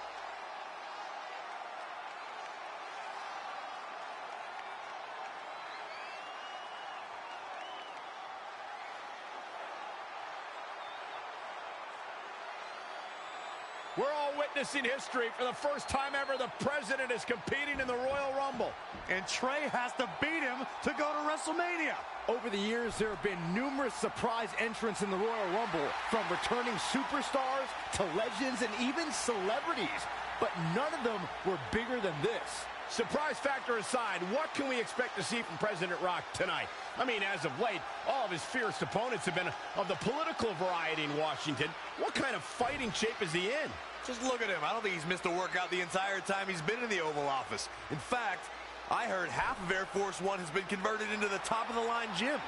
We're all witnessing history. For the first time ever, the President is competing in the Royal Rumble. And Trey has to beat him to go to WrestleMania. Over the years, there have been numerous surprise entrants in the Royal Rumble, from returning superstars to legends and even celebrities. But none of them were bigger than this. Surprise factor aside, what can we expect to see from President Rock tonight? I mean, as of late, all of his fierce opponents have been of the political variety in Washington. What kind of fighting shape is he in? Just look at him. I don't think he's missed a workout the entire time he's been in the Oval Office. In fact, I heard half of Air Force One has been converted into the top-of-the-line gym.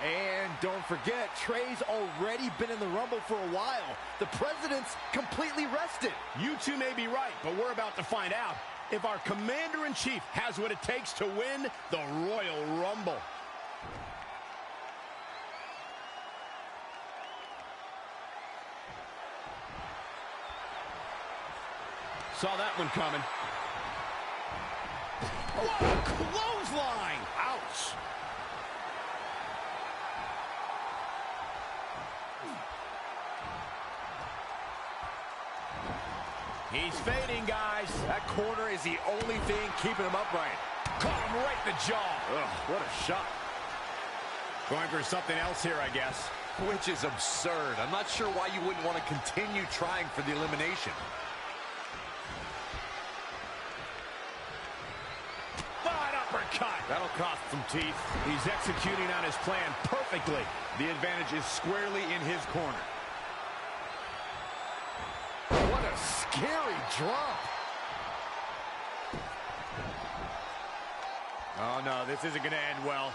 And don't forget, Trey's already been in the Rumble for a while. The President's completely rested. You two may be right, but we're about to find out if our Commander-in-Chief has what it takes to win the Royal Rumble. Saw that one coming. What a clothesline! Ouch! He's fading, guys. That corner is the only thing keeping him upright. Caught him right in the jaw. Ugh, what a shot. Going for something else here, I guess. Which is absurd. I'm not sure why you wouldn't want to continue trying for the elimination. Fine uppercut. That'll cost some teeth. He's executing on his plan perfectly. The advantage is squarely in his corner. What a scary drop. Oh, no, this isn't going to end well.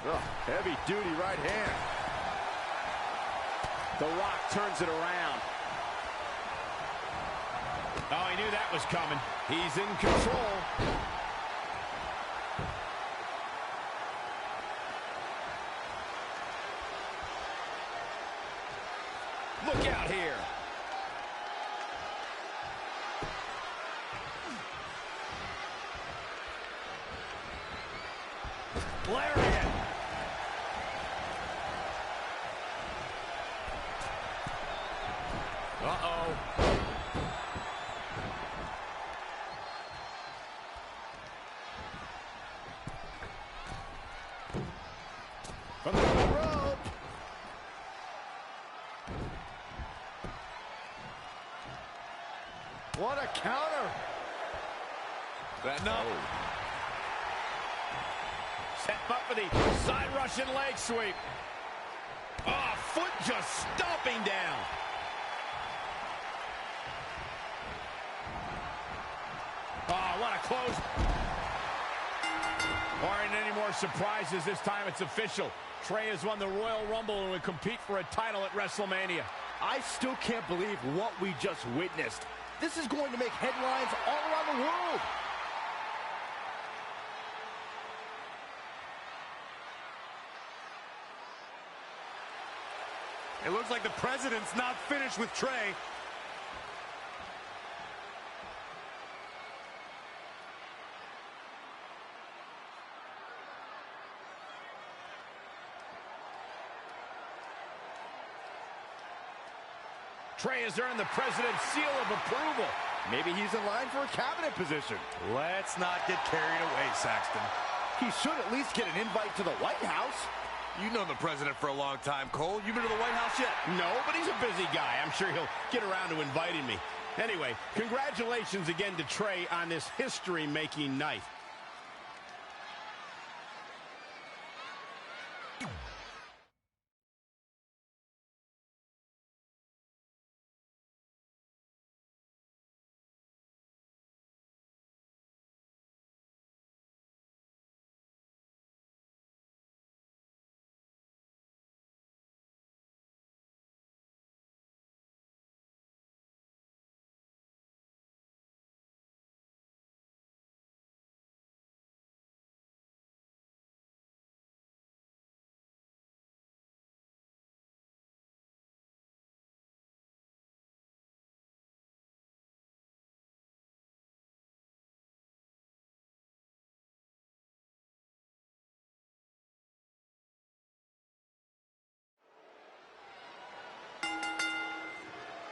Oh, heavy-duty right hand. The Rock turns it around. Oh, he knew that was coming. He's in control. Look out here. Lariat. Uh-oh. From the rope. What a counter. No. Set up for the side Russian leg sweep. Oh, foot just stomping down. Oh, what a close. Aren't any more surprises this time. It's official. Trey has won the Royal Rumble and will compete for a title at WrestleMania. I still can't believe what we just witnessed. This is going to make headlines all around the world. It looks like the president's not finished with Trey. Trey has earned the president's seal of approval. Maybe he's in line for a cabinet position. Let's not get carried away, Saxton. He should at least get an invite to the White House. You've known the president for a long time, Cole. You been to the White House yet? No, but he's a busy guy. I'm sure he'll get around to inviting me. Anyway, congratulations again to Trey on this history-making night.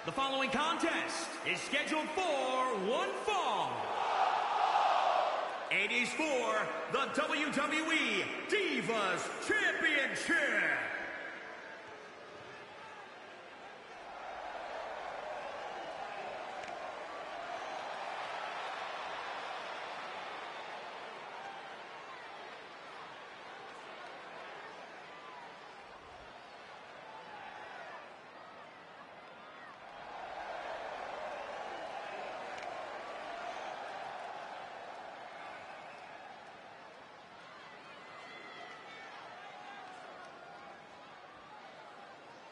The following contest is scheduled for one fall. It is for the WWE Divas Championship.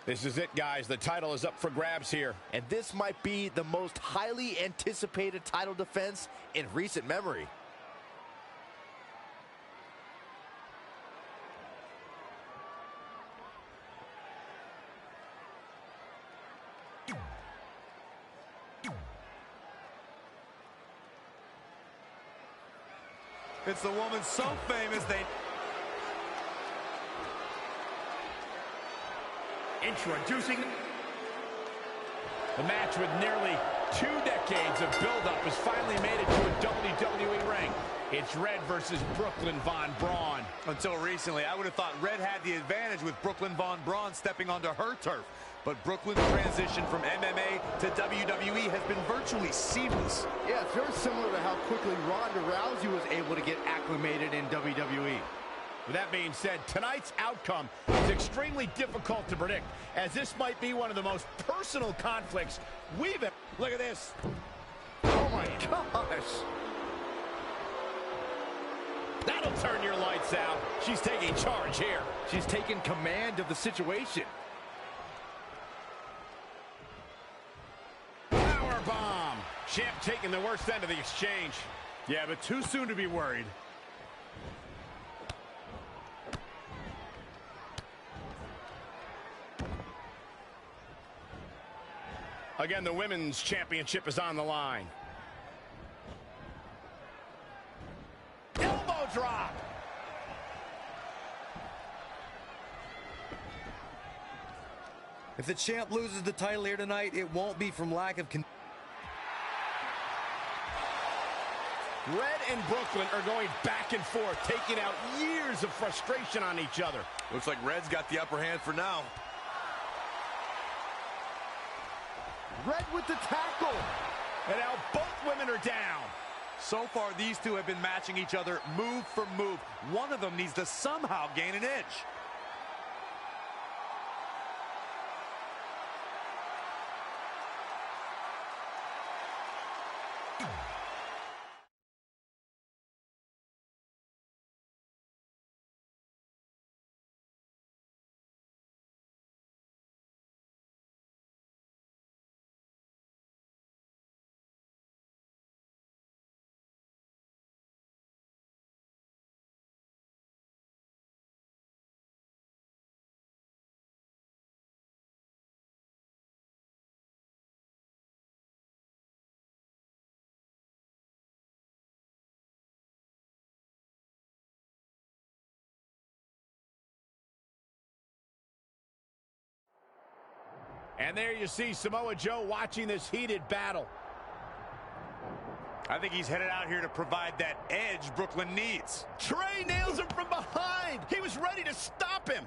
This is it, guys. The title is up for grabs here. And this might be the most highly anticipated title defense in recent memory. It's the woman so famous they... Introducing... The match with nearly 2 decades of build-up has finally made it to a WWE ring. It's Red versus Brooklyn Von Braun. Until recently, I would have thought Red had the advantage with Brooklyn Von Braun stepping onto her turf. But Brooklyn's transition from MMA to WWE has been virtually seamless. Yeah, it's very similar to how quickly Ronda Rousey was able to get acclimated in WWE. With that being said, tonight's outcome is extremely difficult to predict, as this might be one of the most personal conflicts we've ever... Look at this. Oh my gosh. That'll turn your lights out. She's taking charge here. She's taking command of the situation. Powerbomb. Champ taking the worst end of the exchange. Yeah, but too soon to be worried. Again, the women's championship is on the line. Elbow drop. If the champ loses the title here tonight, it won't be from lack of... Red and Brooklyn are going back and forth, taking out years of frustration on each other. Looks like Red's got the upper hand for now. Red with the tackle. And now both women are down. So far, these two have been matching each other move for move. One of them needs to somehow gain an edge. And there you see Samoa Joe watching this heated battle. I think he's headed out here to provide that edge Brooklyn needs. Trey nails him from behind. He was ready to stop him.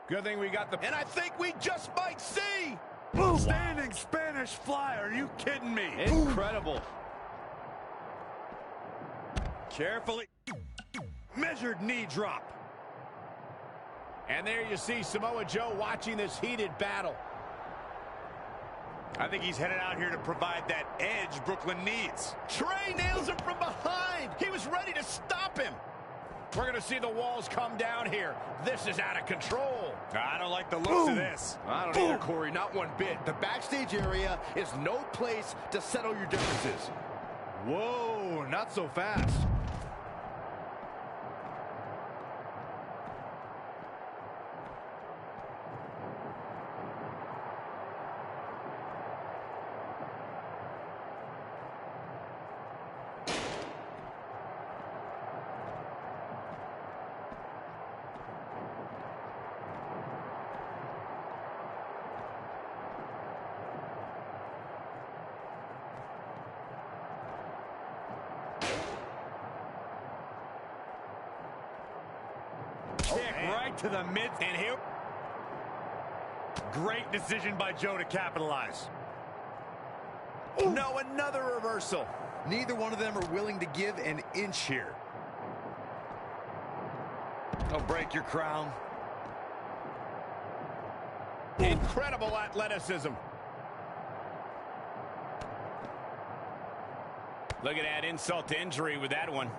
Good thing we got the... And I think we just might see. Boom. Standing Spanish fly. Are you kidding me? Incredible. Carefully. Measured knee drop. And there you see Samoa Joe watching this heated battle. I think he's headed out here to provide that edge Brooklyn needs. Trey nails him from behind. He was ready to stop him. We're going to see the walls come down here. This is out of control. I don't like the looks of this. I don't either, Corey, not one bit. The backstage area is no place to settle your differences. Whoa, not so fast. Right to the mid, and here. Great decision by Joe to capitalize. No, another reversal. Neither one of them are willing to give an inch here. Don't break your crown. Incredible athleticism. Look at that insult to injury with that one.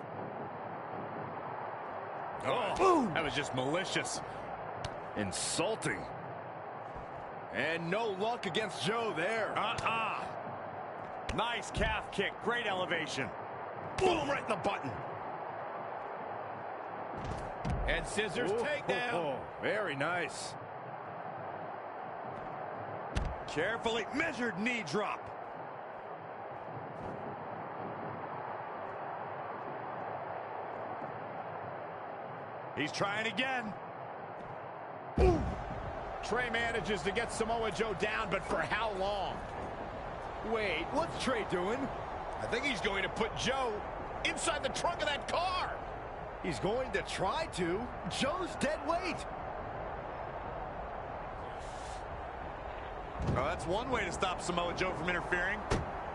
Oh, that was just malicious. Insulting. And no luck against Joe there. Nice calf kick. Great elevation. Boom, right in the button. And scissors takedown. Very nice. Carefully measured knee drop. He's trying again. Trey manages to get Samoa Joe down, but for how long? Wait, what's Trey doing? I think he's going to put Joe inside the trunk of that car. He's going to try to. Joe's dead weight. Oh, that's one way to stop Samoa Joe from interfering.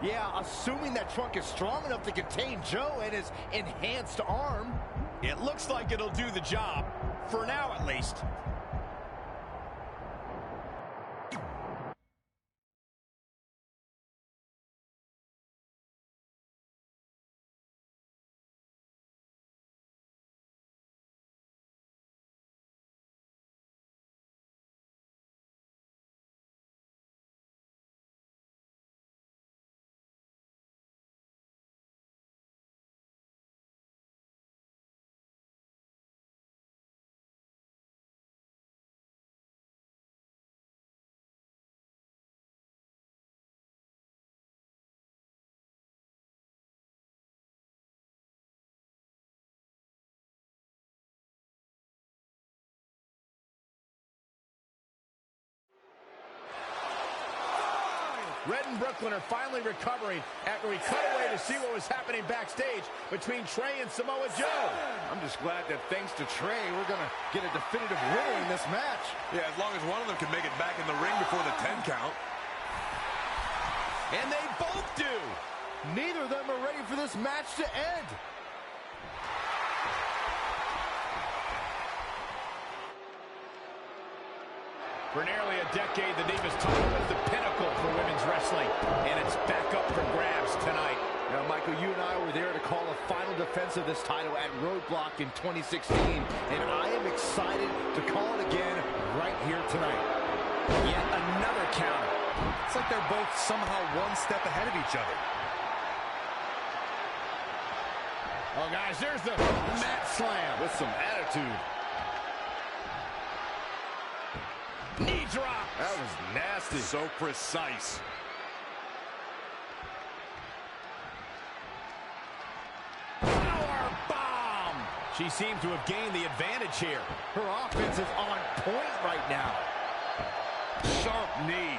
Yeah, assuming that trunk is strong enough to contain Joe and his enhanced arm. It looks like it'll do the job, for now at least. Red and Brooklyn are finally recovering after we cut away to see what was happening backstage between Trey and Samoa Joe. I'm just glad that thanks to Trey, we're going to get a definitive winner in this match. Yeah, as long as one of them can make it back in the ring before the 10 count. And they both do. Neither of them are ready for this match to end. For nearly a decade, the Divas title was the pinnacle for women's wrestling, and it's back up for grabs tonight. Now, Michael, you and I were there to call a final defense of this title at Roadblock in 2016, and I am excited to call it again right here tonight. Yet another counter. It's like they're both somehow one step ahead of each other. Oh, guys, there's the mat slam. With some attitude. Knee drop. That was nasty. So precise. Power bomb. She seems to have gained the advantage here. Her offense is on point right now. Sharp knee.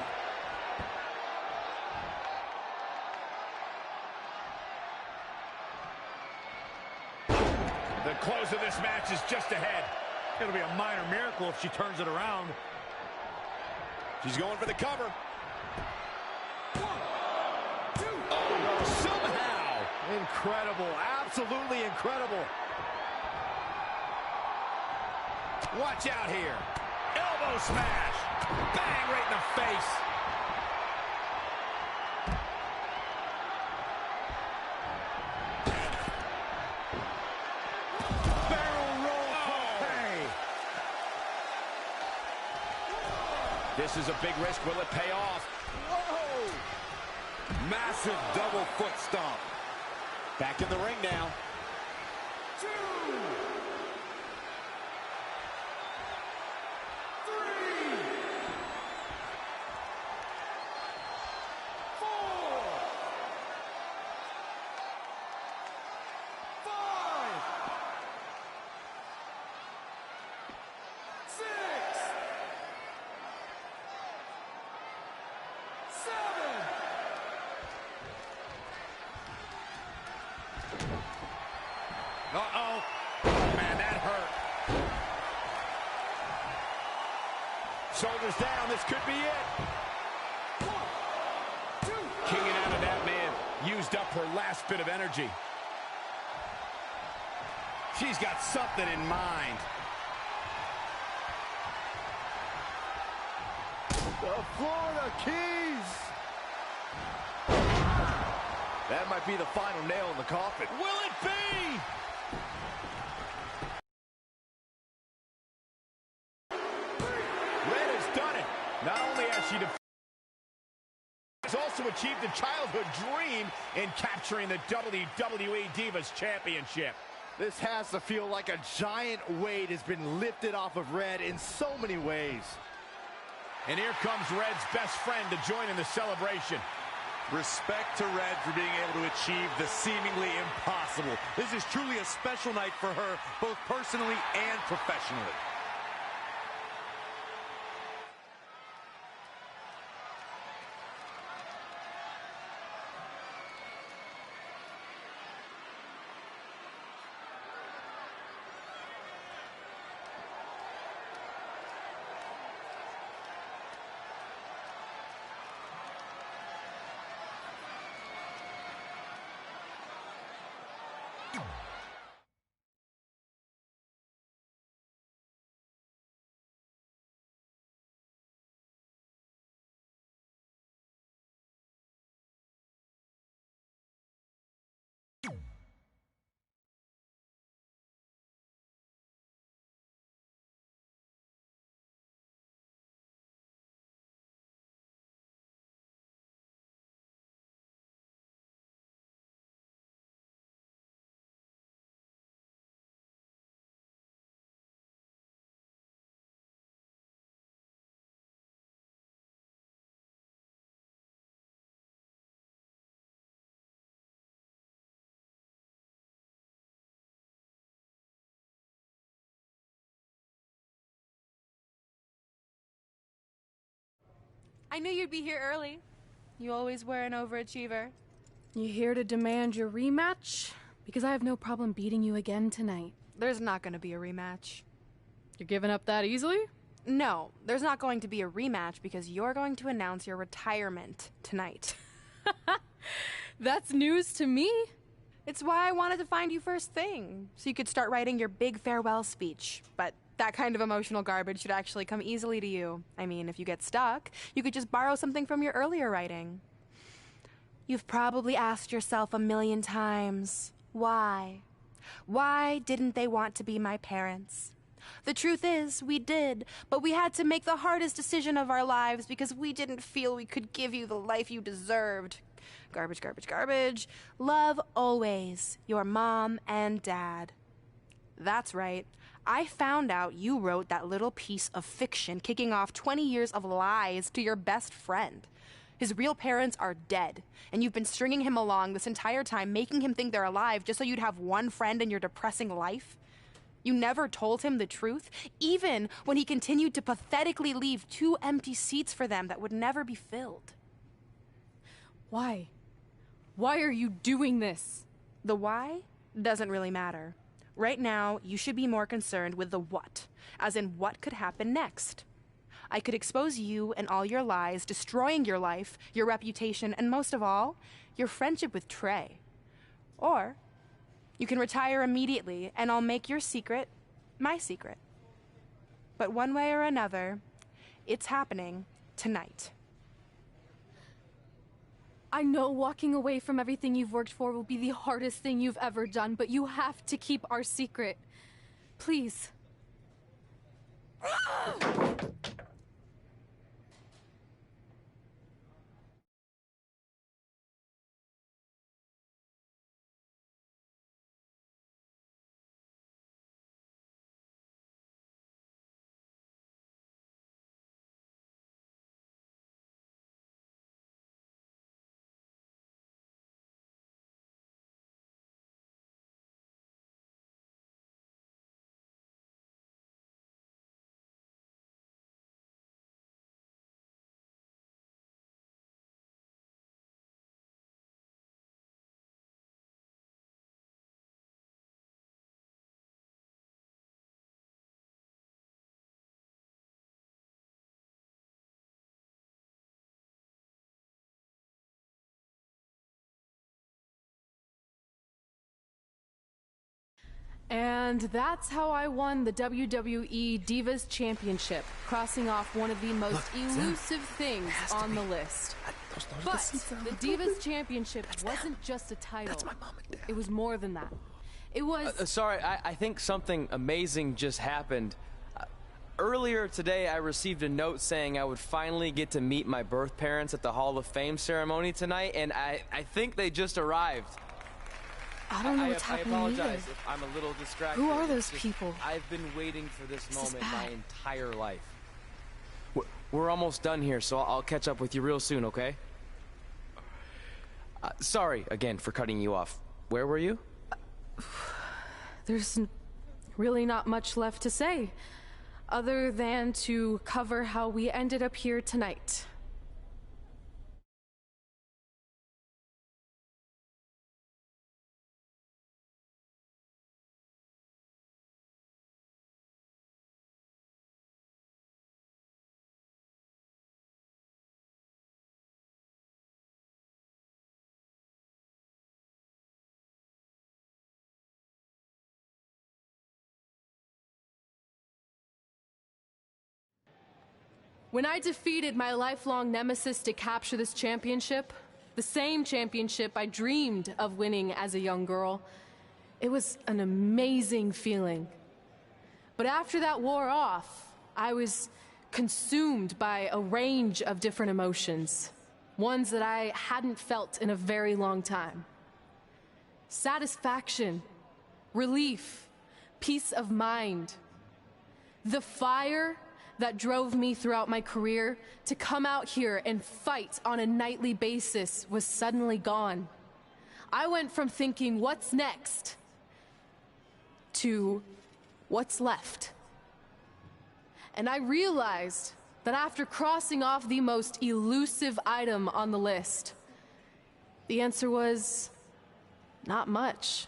The close of this match is just ahead. It'll be a minor miracle if she turns it around. She's going for the cover. 1, 2, somehow. Incredible. Absolutely incredible. Watch out here. Elbow smash. Bang, right in the face. This is a big risk. Will it pay off? Whoa! Massive double foot stomp. Back in the ring now. 2, 3, 4, 5, 6, 7. Uh-oh. Oh, man, that hurt. Shoulders down. This could be it. 1, 2. Kicking out of that man. Used up her last bit of energy. She's got something in mind. The Florida Keys. That might be the final nail in the coffin. Will it be? Red has done it. Not only has she also achieved a childhood dream in capturing the WWE Divas Championship. This has to feel like a giant weight has been lifted off of Red in so many ways. And here comes Red's best friend to join in the celebration. Respect to Red for being able to achieve the seemingly impossible. This is truly a special night for her, both personally and professionally. I knew you'd be here early. You always were an overachiever. You here to demand your rematch? Because I have no problem beating you again tonight. There's not going to be a rematch. You're giving up that easily? No, there's not going to be a rematch because you're going to announce your retirement tonight. That's news to me. It's why I wanted to find you first thing, so you could start writing your big farewell speech. But that kind of emotional garbage should actually come easily to you. I mean, if you get stuck, you could just borrow something from your earlier writing. You've probably asked yourself a million times, why? Why didn't they want to be my parents? The truth is, we did, but we had to make the hardest decision of our lives because we didn't feel we could give you the life you deserved. Garbage, garbage, garbage. Love always, your mom and dad. That's right. I found out you wrote that little piece of fiction kicking off 20 years of lies to your best friend. His real parents are dead, and you've been stringing him along this entire time, making him think they're alive just so you'd have one friend in your depressing life. You never told him the truth, even when he continued to pathetically leave 2 empty seats for them that would never be filled. Why? Why are you doing this? The why doesn't really matter. Right now, you should be more concerned with the what, as in what could happen next. I could expose you and all your lies, destroying your life, your reputation, and most of all, your friendship with Trey. Or you can retire immediately, and I'll make your secret my secret. But one way or another, it's happening tonight. I know walking away from everything you've worked for will be the hardest thing you've ever done, but you have to keep our secret. Please. And that's how I won the WWE Divas Championship, crossing off one of the most elusive things on the list. But the Divas Championship wasn't just a title. That's my mom and dad. It was more than that. It was... Sorry, I think something amazing just happened. Earlier today, I received a note saying I would finally get to meet my birth parents at the Hall of Fame ceremony tonight, and I think they just arrived. I don't know what's happening I apologize either. if I'm a little distracted. Who are those people? I've been waiting for this This is moment my bad. entire life. We're almost done here, so I'll catch up with you real soon, okay? Sorry, again, for cutting you off. Where were you? There's really not much left to say, other than to cover how we ended up here tonight. When I defeated my lifelong nemesis to capture this championship, the same championship I dreamed of winning as a young girl, it was an amazing feeling. But after that wore off, I was consumed by a range of different emotions, ones that I hadn't felt in a very long time. Satisfaction, relief, peace of mind. The fire that drove me throughout my career to come out here and fight on a nightly basis was suddenly gone. I went from thinking, what's next, to what's left. And I realized that after crossing off the most elusive item on the list, the answer was not much.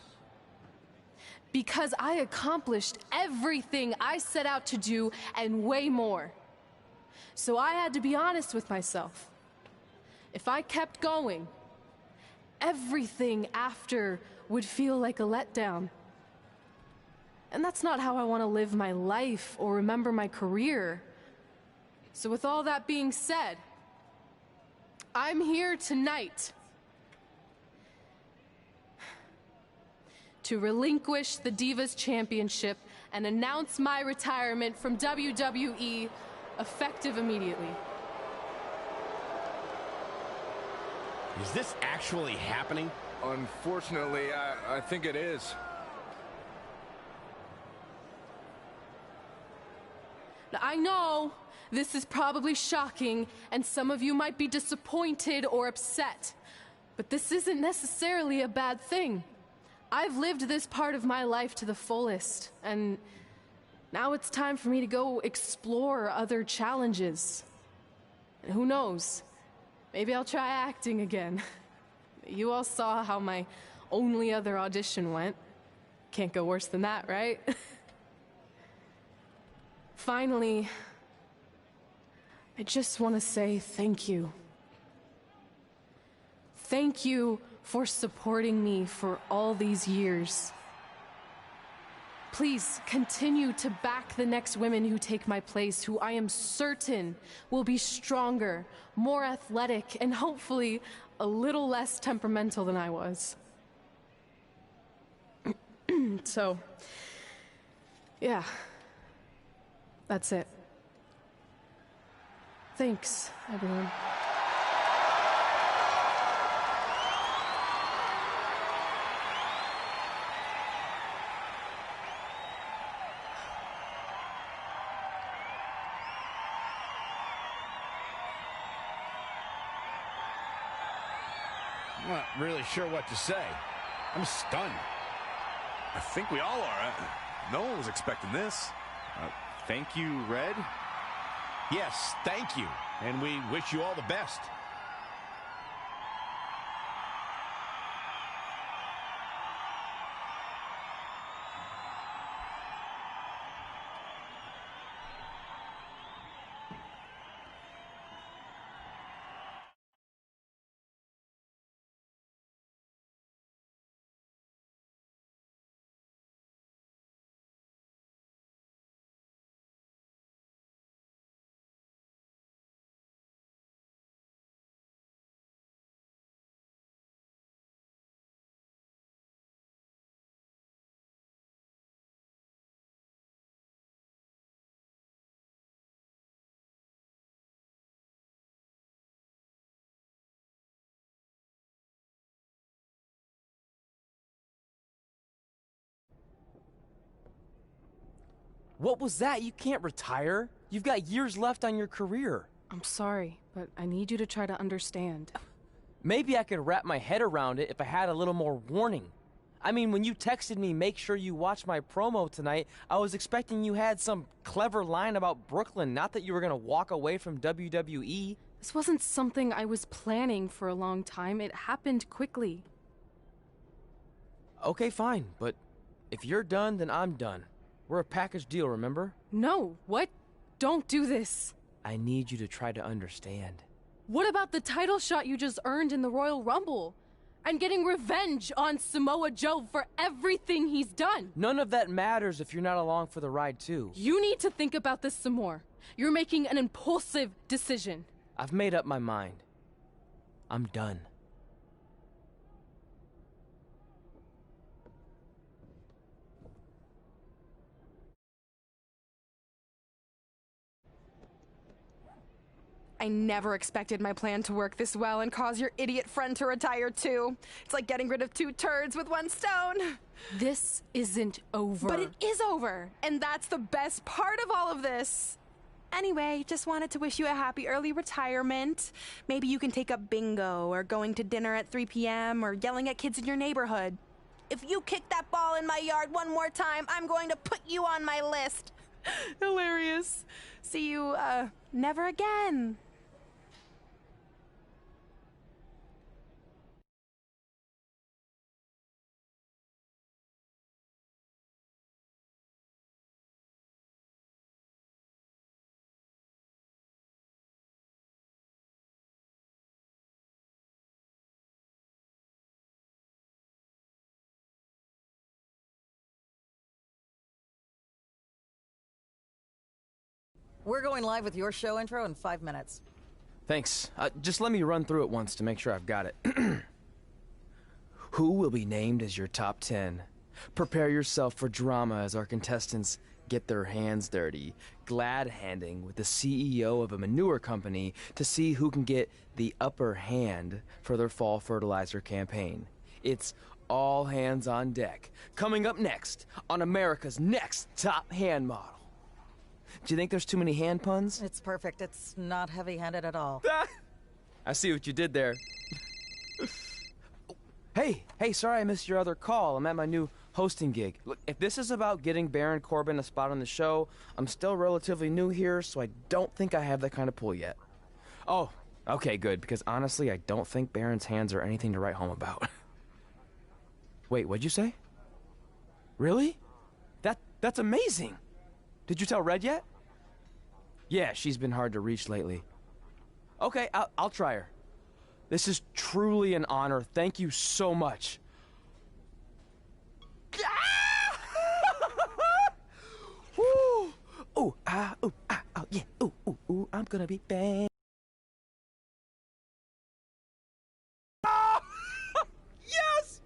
Because I accomplished everything I set out to do and way more. So I had to be honest with myself. If I kept going, everything after would feel like a letdown. And that's not how I want to live my life or remember my career. So with all that being said, I'm here tonight to relinquish the Divas Championship and announce my retirement from WWE, effective immediately. Is this actually happening? Unfortunately, I think it is. Now, I know this is probably shocking, and some of you might be disappointed or upset, but this isn't necessarily a bad thing. I've lived this part of my life to the fullest, and now it's time for me to go explore other challenges. And who knows? Maybe I'll try acting again. You all saw how my only other audition went. Can't go worse than that, right? Finally, I just want to say thank you. Thank you for supporting me for all these years. Please continue to back the next women who take my place, who I am certain will be stronger, more athletic, and hopefully a little less temperamental than I was. So, yeah, that's it. Thanks, everyone. I'm not really sure what to say. I'm stunned. I think we all are. No one was expecting this. Thank you, Red. Yes, thank you. And we wish you all the best. What was that? You can't retire. You've got years left on your career. I'm sorry, but I need you to try to understand. Maybe I could wrap my head around it if I had a little more warning. I mean, when you texted me, make sure you watch my promo tonight, I was expecting you had some clever line about Brooklyn, not that you were gonna walk away from WWE. This wasn't something I was planning for a long time. It happened quickly. Okay, fine, but if you're done, then I'm done. We're a package deal, remember? No, what? Don't do this. I need you to try to understand. What about the title shot you just earned in the Royal Rumble? And getting revenge on Samoa Joe for everything he's done. None of that matters if you're not along for the ride, too. You need to think about this some more. You're making an impulsive decision. I've made up my mind. I'm done. I never expected my plan to work this well and cause your idiot friend to retire too. It's like getting rid of 2 turds with 1 stone. This isn't over. But it is over, and that's the best part of all of this. Anyway, just wanted to wish you a happy early retirement. Maybe you can take up bingo or going to dinner at 3 p.m. or yelling at kids in your neighborhood. If you kick that ball in my yard one more time, I'm going to put you on my list. Hilarious. See you, never again. We're going live with your show intro in 5 minutes. Thanks. Just let me run through it once to make sure I've got it. Who will be named as your top 10? Prepare yourself for drama as our contestants get their hands dirty, glad-handing with the CEO of a manure company to see who can get the upper hand for their fall fertilizer campaign. It's all hands on deck. Coming up next on America's Next Top Hand Model. Do you think there's too many hand puns? It's perfect. It's not heavy-handed at all. I see what you did there. Hey, sorry I missed your other call. I'm at my new hosting gig. Look, if this is about getting Baron Corbin a spot on the show, I'm still relatively new here, so I don't think I have that kind of pull yet. Oh, okay, good, because honestly, I don't think Baron's hands are anything to write home about. Wait, what'd you say? Really? That's amazing! Did you tell Red yet? Yeah, she's been hard to reach lately. Okay, I'll try her. This is truly an honor. Thank you so much. Woo! Ooh, yeah. Ooh, I'm gonna be bad. Yes!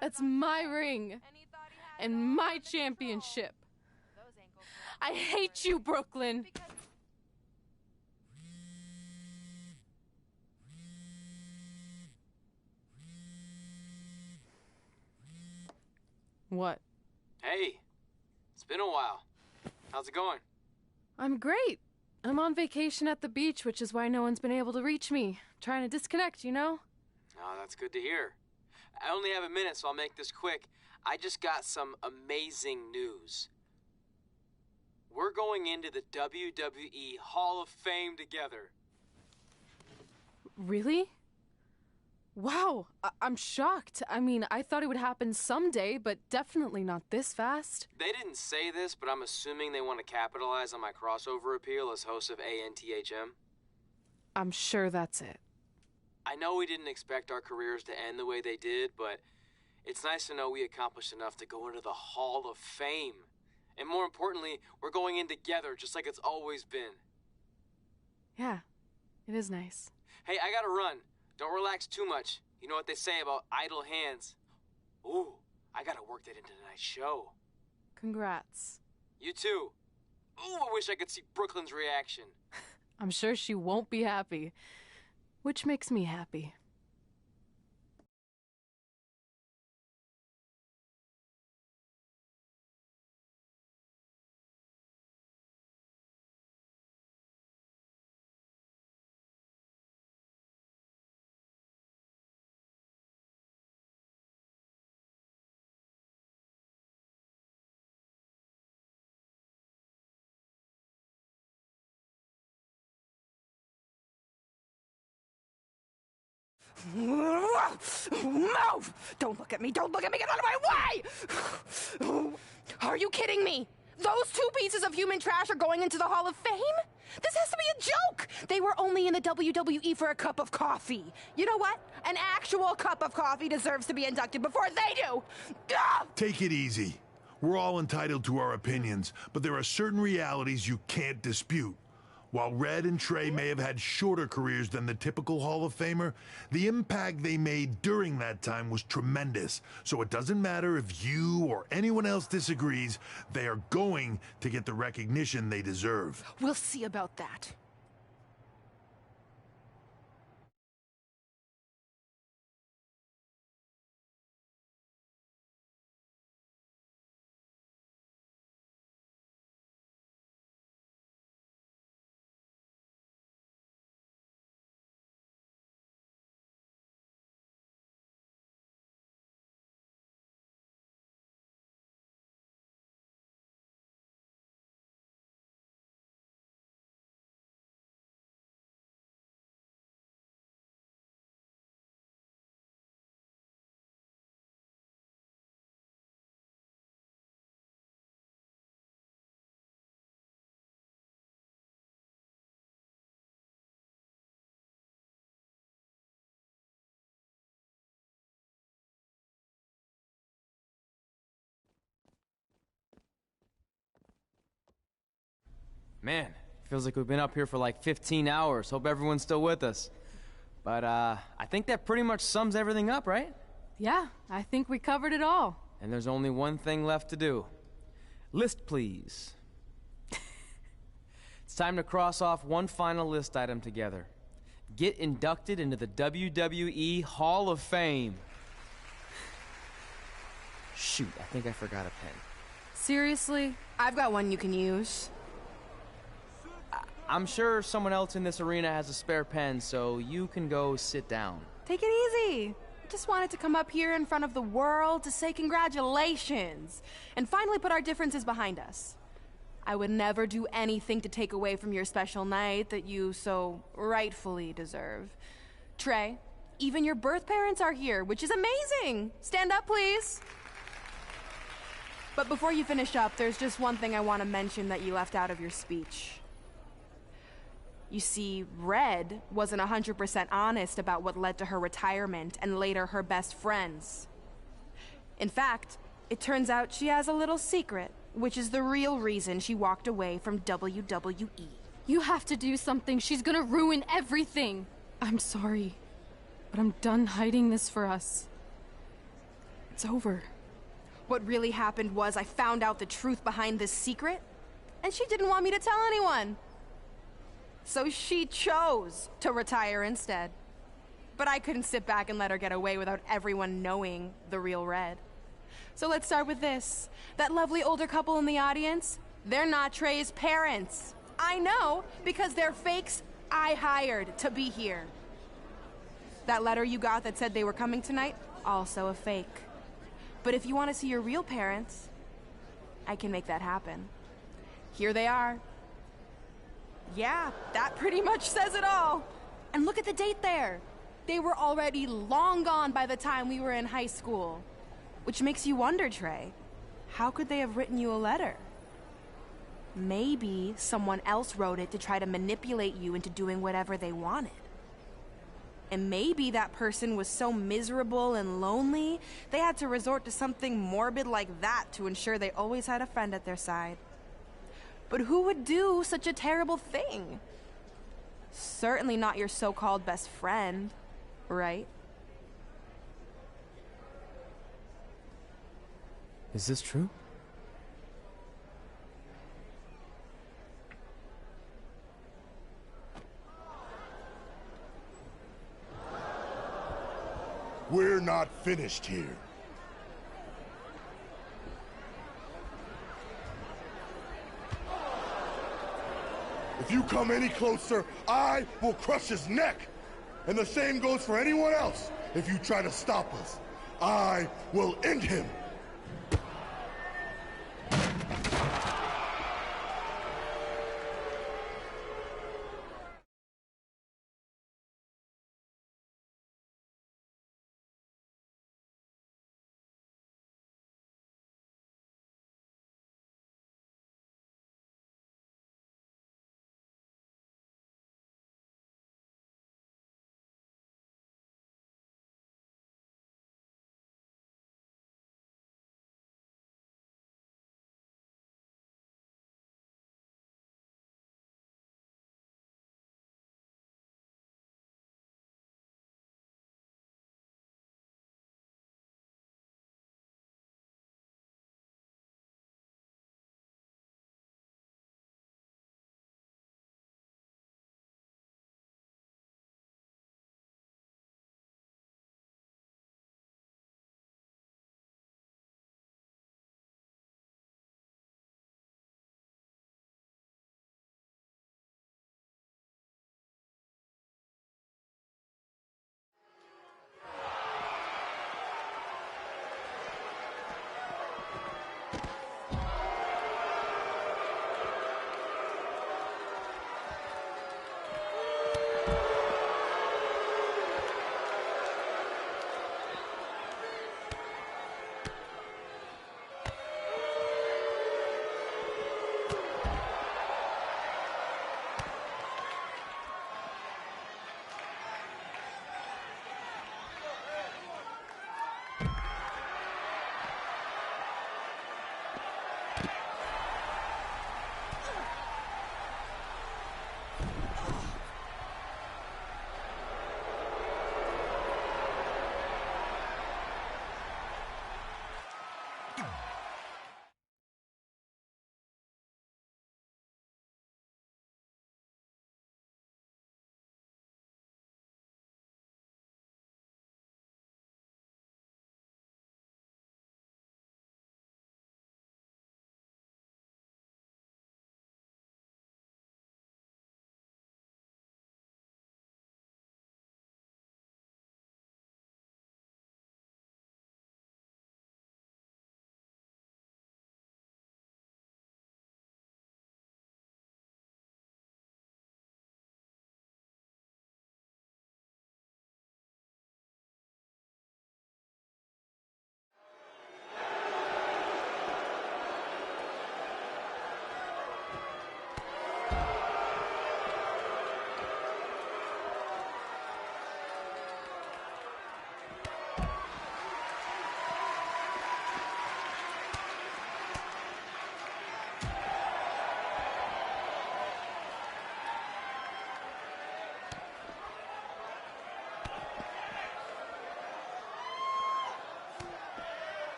That's my ring. And my championship. I hate you, Brooklyn. What? Hey, it's been a while. How's it going? I'm great. I'm on vacation at the beach, which is why no one's been able to reach me. Trying to disconnect, you know? Oh, that's good to hear. I only have a minute, so I'll make this quick. I just got some amazing news. We're going into the WWE Hall of Fame together. Really? Wow, I'm shocked. I mean, I thought it would happen someday, but definitely not this fast. They didn't say this, but I'm assuming they want to capitalize on my crossover appeal as host of ANTHM. I'm sure that's it. I know we didn't expect our careers to end the way they did, but it's nice to know we accomplished enough to go into the Hall of Fame. And more importantly, we're going in together, just like it's always been. Yeah, it is nice. Hey, I gotta run. Don't relax too much. You know what they say about idle hands. Ooh, I gotta work that into tonight's show. Congrats. You too. Ooh, I wish I could see Brooklyn's reaction. I'm sure she won't be happy, which makes me happy. Move! Don't look at me! Don't look at me! Get out of my way! Are you kidding me? Those two pieces of human trash are going into the Hall of Fame? This has to be a joke! They were only in the WWE for a cup of coffee. You know what? An actual cup of coffee deserves to be inducted before they do! Ugh! Take it easy. We're all entitled to our opinions, but there are certain realities you can't dispute. While Red and Trey may have had shorter careers than the typical Hall of Famer, the impact they made during that time was tremendous. So it doesn't matter if you or anyone else disagrees, they are going to get the recognition they deserve. We'll see about that. Man, feels like we've been up here for like 15 hours. Hope everyone's still with us. But, I think that pretty much sums everything up, right? Yeah, I think we covered it all. And there's only one thing left to do. List, please. It's time to cross off one final list item together. Get inducted into the WWE Hall of Fame. Shoot, I think I forgot a pen. Seriously? I've got one you can use. I'm sure someone else in this arena has a spare pen, so you can go sit down. Take it easy. I just wanted to come up here in front of the world to say congratulations and finally put our differences behind us. I would never do anything to take away from your special night that you so rightfully deserve. Trey, even your birth parents are here, which is amazing. Stand up, please. But before you finish up, there's just one thing I want to mention that you left out of your speech. You see, Red wasn't 100% honest about what led to her retirement and later her best friends. In fact, it turns out she has a little secret, which is the real reason she walked away from WWE. You have to do something. She's gonna ruin everything. I'm sorry, but I'm done hiding this for us. It's over. What really happened was I found out the truth behind this secret, and she didn't want me to tell anyone. So she chose to retire instead. But I couldn't sit back and let her get away without everyone knowing the real Red. So let's start with this. That lovely older couple in the audience, they're not Trey's parents. I know, because they're fakes I hired to be here. That letter you got that said they were coming tonight, also a fake. But if you want to see your real parents, I can make that happen. Here they are. Yeah, that pretty much says it all. And look at the date there. They were already long gone by the time we were in high school. Which makes you wonder, Trey, how could they have written you a letter? Maybe someone else wrote it to try to manipulate you into doing whatever they wanted. And maybe that person was so miserable and lonely, they had to resort to something morbid like that to ensure they always had a friend at their side. But who would do such a terrible thing? Certainly not your so-called best friend, right? Is this true? We're not finished here. If you come any closer, I will crush his neck. And the same goes for anyone else. If you try to stop us, I will end him.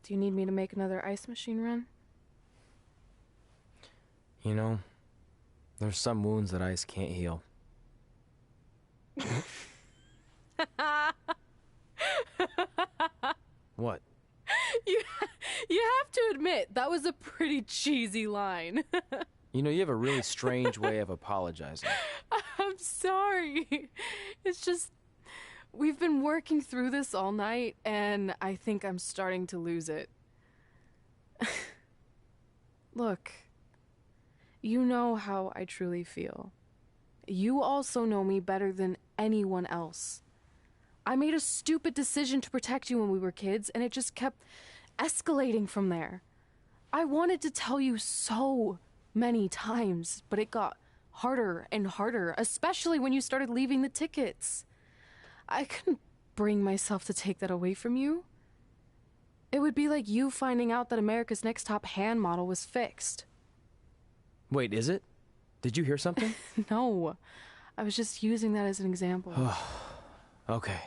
Do you need me to make another ice machine run? You know, there's some wounds that ice can't heal. What? You have to admit, that was a pretty cheesy line. You know, you have a really strange way of apologizing. I'm sorry. It's just, we've been working through this all night, and I think I'm starting to lose it. Look, you know how I truly feel. You also know me better than anyone else. I made a stupid decision to protect you when we were kids, and it just kept escalating from there. I wanted to tell you so many times, but it got harder and harder, especially when you started leaving the tickets. I couldn't bring myself to take that away from you. It would be like you finding out that America's Next Top Hand model was fixed. Wait, is it? Did you hear something? No, I was just using that as an example. Okay,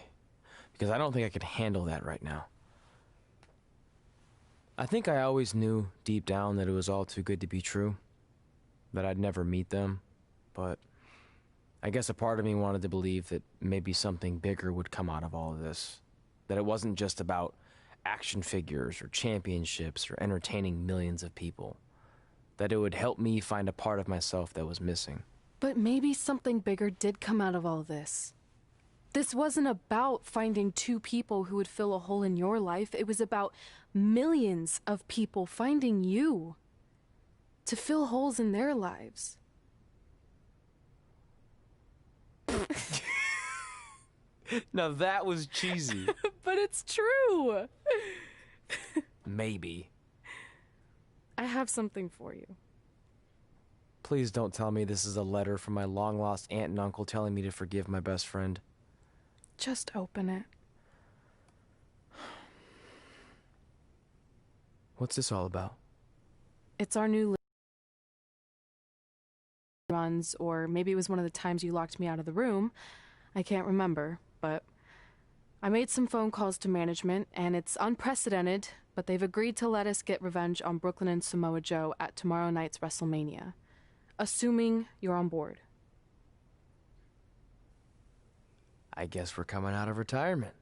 because I don't think I could handle that right now. I think I always knew deep down that it was all too good to be true, that I'd never meet them, but I guess a part of me wanted to believe that maybe something bigger would come out of all of this, that it wasn't just about action figures or championships or entertaining millions of people, that it would help me find a part of myself that was missing. But maybe something bigger did come out of all this. This wasn't about finding two people who would fill a hole in your life. It was about millions of people finding you to fill holes in their lives. Now that was cheesy. But it's true. Maybe. I have something for you. Please don't tell me this is a letter from my long-lost aunt and uncle telling me to forgive my best friend. Just open it. What's this all about? It's our new runs, or maybe it was one of the times you locked me out of the room. I can't remember, but I made some phone calls to management, and it's unprecedented, but they've agreed to let us get revenge on Brooklyn and Samoa Joe at tomorrow night's WrestleMania, assuming you're on board. I guess we're coming out of retirement.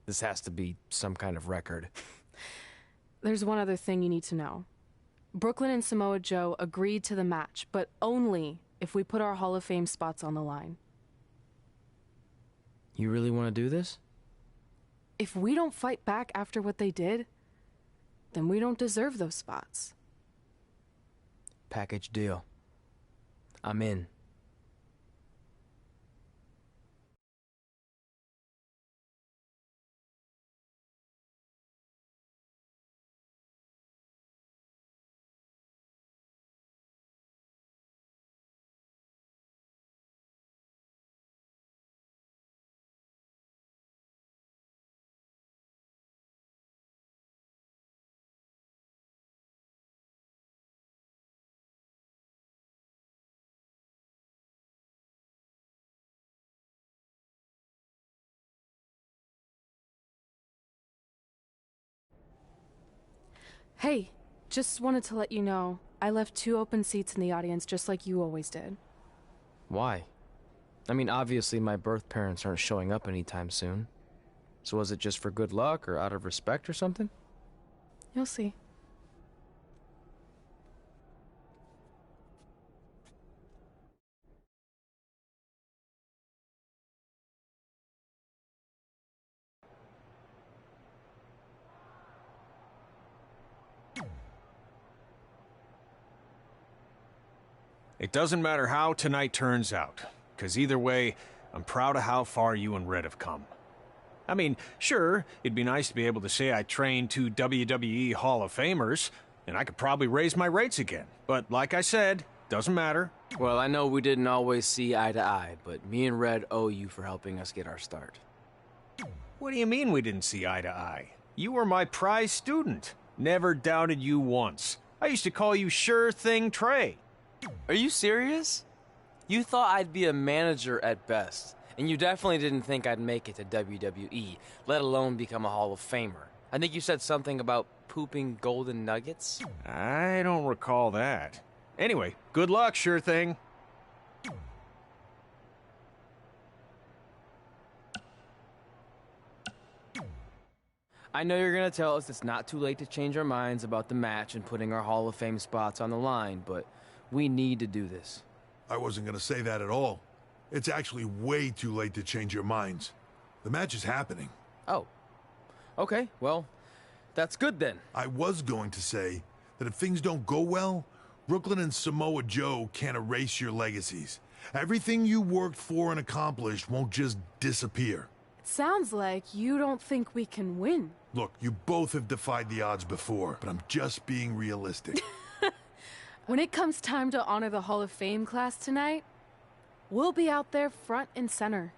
This has to be some kind of record. There's one other thing you need to know. Brooklyn and Samoa Joe agreed to the match, but only if we put our Hall of Fame spots on the line. You really want to do this? If we don't fight back after what they did, then we don't deserve those spots. Package deal. I'm in. Hey, just wanted to let you know, I left 2 open seats in the audience just like you always did. Why? I mean, obviously my birth parents aren't showing up anytime soon. So was it just for good luck or out of respect or something? You'll see. It doesn't matter how tonight turns out, because either way, I'm proud of how far you and Red have come. I mean, sure, it'd be nice to be able to say I trained 2 WWE Hall of Famers, and I could probably raise my rates again. But like I said, doesn't matter. Well, I know we didn't always see eye to eye, but me and Red owe you for helping us get our start. What do you mean we didn't see eye to eye? You were my prize student. Never doubted you once. I used to call you Sure Thing Trey. Are you serious? You thought I'd be a manager at best, and you definitely didn't think I'd make it to WWE, let alone become a Hall of Famer. I think you said something about pooping golden nuggets. I don't recall that. Anyway, good luck, sure thing. I know you're going to tell us it's not too late to change our minds about the match and putting our Hall of Fame spots on the line, but we need to do this. I wasn't going to say that at all. It's actually way too late to change your minds. The match is happening. Oh. Okay, well, that's good then. I was going to say that if things don't go well, Brooklyn and Samoa Joe can't erase your legacies. Everything you worked for and accomplished won't just disappear. Sounds like you don't think we can win. Look, you both have defied the odds before, but I'm just being realistic. When it comes time to honor the Hall of Fame class tonight, we'll be out there front and center.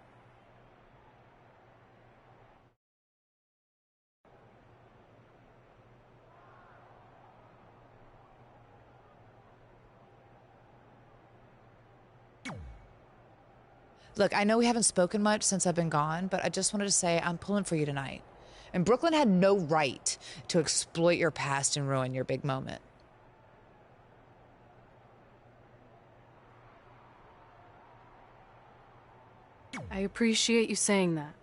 Look, I know we haven't spoken much since I've been gone, but I just wanted to say I'm pulling for you tonight. And Brooklyn had no right to exploit your past and ruin your big moment. I appreciate you saying that.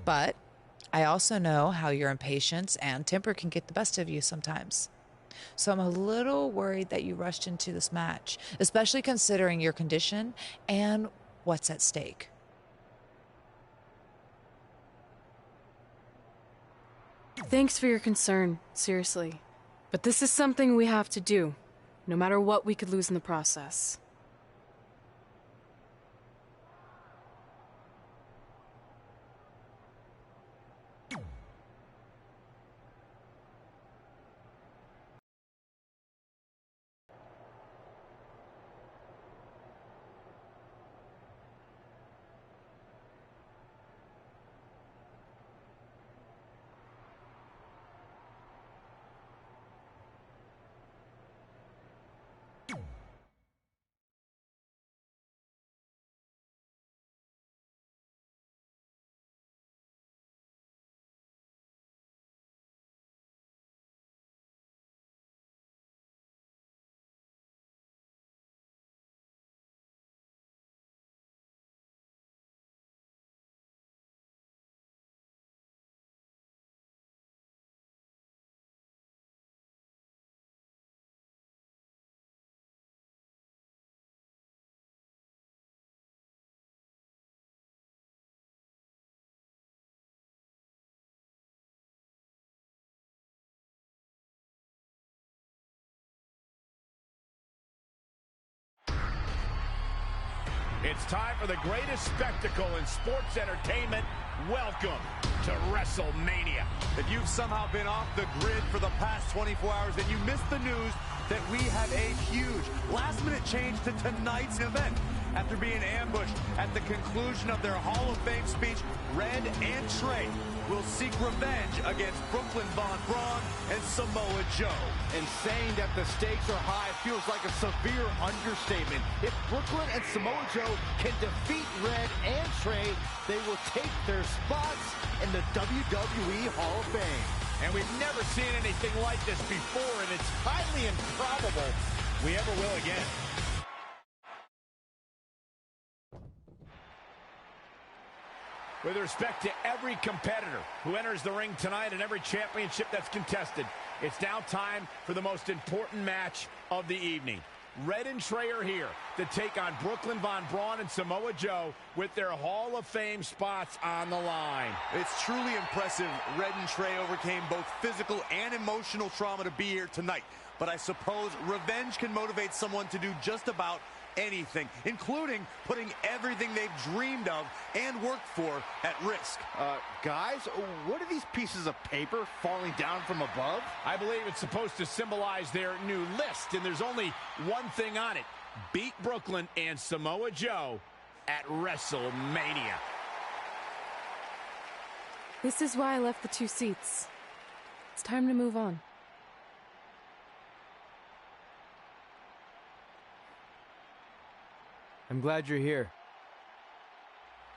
But I also know how your impatience and temper can get the best of you sometimes. So I'm a little worried that you rushed into this match, especially considering your condition and what's at stake. Thanks for your concern, seriously. But this is something we have to do, no matter what we could lose in the process. It's time for the greatest spectacle in sports entertainment. Welcome to WrestleMania. If you've somehow been off the grid for the past 24 hours, then you missed the news that we have a huge last-minute change to tonight's event. After being ambushed at the conclusion of their Hall of Fame speech, Red and Trey will seek revenge against Brooklyn Von Braun and Samoa Joe. And saying that the stakes are high feels like a severe understatement. If Brooklyn and Samoa Joe can defeat Red and Trey, they will take their spots in the WWE Hall of Fame. And we've never seen anything like this before, and it's highly improbable we ever will again. With respect to every competitor who enters the ring tonight and every championship that's contested, it's now time for the most important match of the evening. Red and Trey are here to take on Brooklyn Von Braun and Samoa Joe with their Hall of Fame spots on the line. It's truly impressive Red and Trey overcame both physical and emotional trauma to be here tonight. But I suppose revenge can motivate someone to do just about anything, including putting everything they've dreamed of and worked for at risk. Guys, what are these pieces of paper falling down from above? I believe it's supposed to symbolize their new list, and there's only one thing on it. Beat Brooklyn and Samoa Joe at WrestleMania. This is why I left the 2 seats. It's time to move on. I'm glad you're here.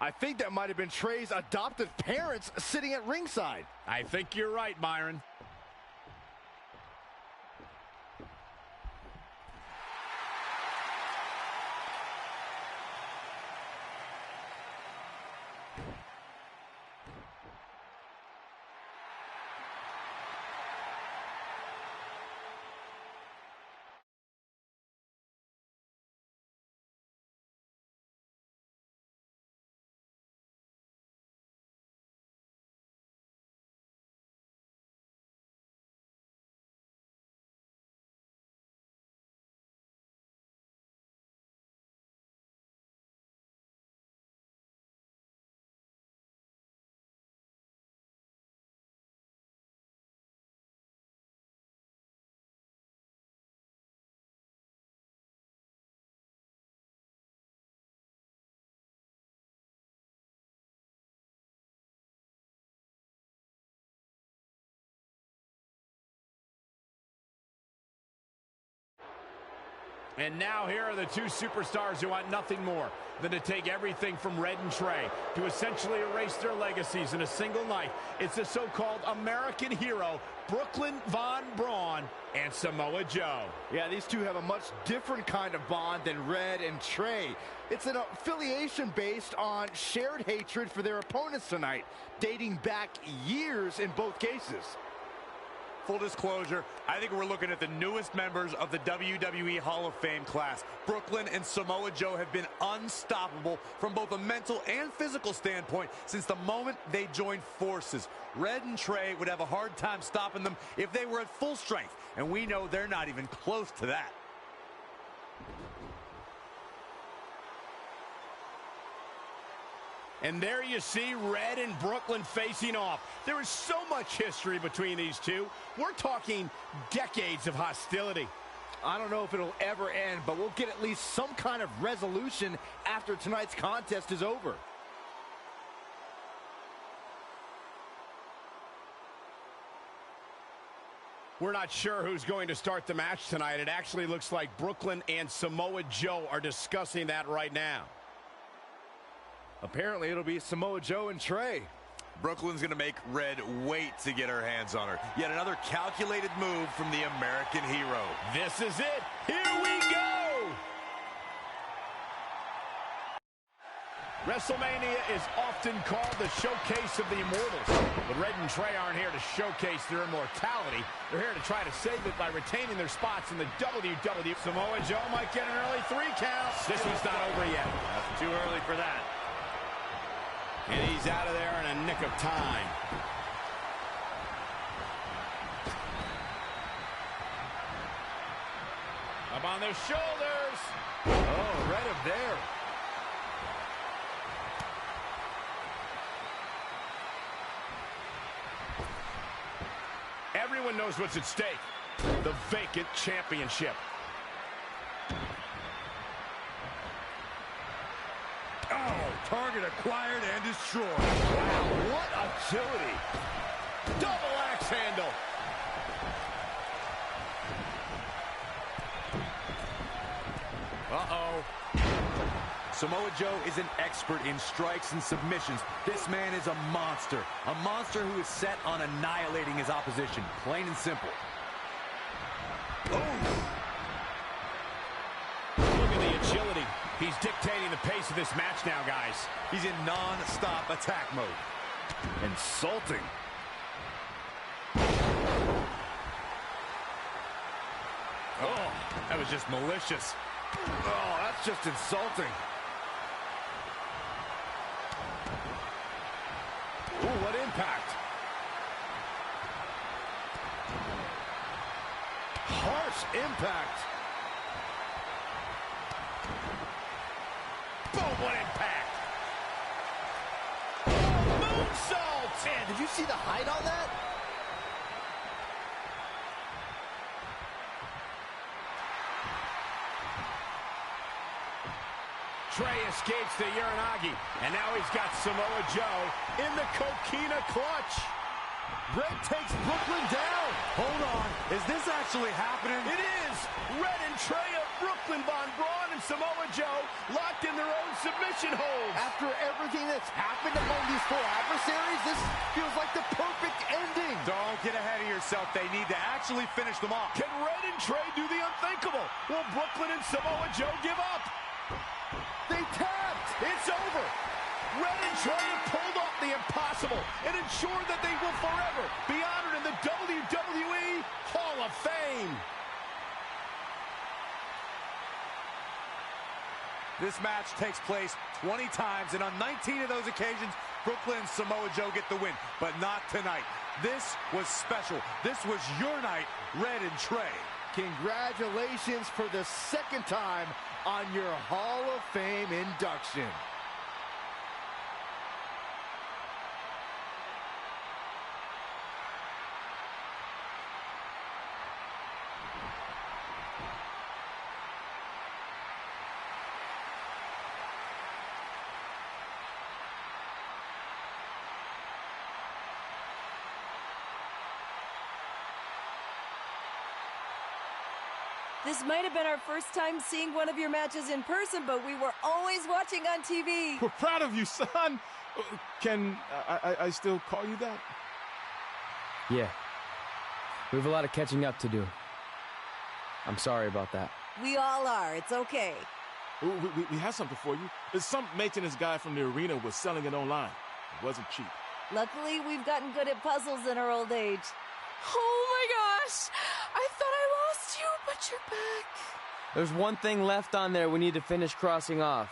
I think that might have been Trey's adoptive parents sitting at ringside. I think you're right, Byron. And now here are the two superstars who want nothing more than to take everything from Red and Trey to essentially erase their legacies in a single night. It's the so-called American hero, Brooklyn Von Braun and Samoa Joe. Yeah, these two have a much different kind of bond than Red and Trey. It's an affiliation based on shared hatred for their opponents tonight, dating back years in both cases. Full disclosure, I think we're looking at the newest members of the WWE Hall of Fame class. Brooklyn and Samoa Joe have been unstoppable from both a mental and physical standpoint since the moment they joined forces. Red and Trey would have a hard time stopping them if they were at full strength, and we know they're not even close to that. And there you see Red and Brooklyn facing off. There is so much history between these two. We're talking decades of hostility. I don't know if it'll ever end, but we'll get at least some kind of resolution after tonight's contest is over. We're not sure who's going to start the match tonight. It actually looks like Brooklyn and Samoa Joe are discussing that right now. Apparently, it'll be Samoa Joe and Trey. Brooklyn's going to make Red wait to get her hands on her. Yet another calculated move from the American hero. This is it. Here we go. WrestleMania is often called the showcase of the immortals. But Red and Trey aren't here to showcase their immortality. They're here to try to save it by retaining their spots in the WWE. Samoa Joe might get an early 3 count. This one's not over yet. That's too early for that. And he's out of there in a nick of time. Up on their shoulders. Oh, right up there. Everyone knows what's at stake. The vacant championship. Oh, target acquired and destroyed. Wow, what agility. Double axe handle. Uh-oh. Samoa Joe is an expert in strikes and submissions. This man is a monster who is set on annihilating his opposition, plain and simple. Oh. Look at the agility. He's dictating the pace of this match now, guys. He's in non-stop attack mode. Insulting. Oh, that was just malicious. Oh, that's just insulting. Ooh, what impact. Harsh impact. Boom, what impact. Moonsault. Man, did you see the height on that? Trey escapes the Uranagi, and now he's got Samoa Joe in the Coquina clutch. Red takes Brooklyn down. Hold on, is this actually happening? It is. Red and Trey Brooklyn Von Braun and Samoa Joe locked in their own submission holds. After everything that's happened among these four adversaries, this feels like the perfect ending. Don't get ahead of yourself. They need to actually finish them off. Can Red and Trey do the unthinkable? Will Brooklyn and Samoa Joe give up? They tapped. It's over. Red and Trey have pulled off the impossible and ensured that they will forever be honored in the WWE Hall of Fame. This match takes place 20 times, and on 19 of those occasions, Brooklyn and Samoa Joe get the win, but not tonight. This was special. This was your night, Red and Trey. Congratulations for the second time on your Hall of Fame induction. This might have been our first time seeing one of your matches in person, but we were always watching on TV. We're proud of you, son. Can I still call you that? Yeah. We have a lot of catching up to do. I'm sorry about that. We all are. It's okay. We have something for you. Some maintenance guy from the arena was selling it online. It wasn't cheap. Luckily, we've gotten good at puzzles in our old age. Oh my gosh! I thought I lost you, but you're back. There's one thing left on there we need to finish crossing off.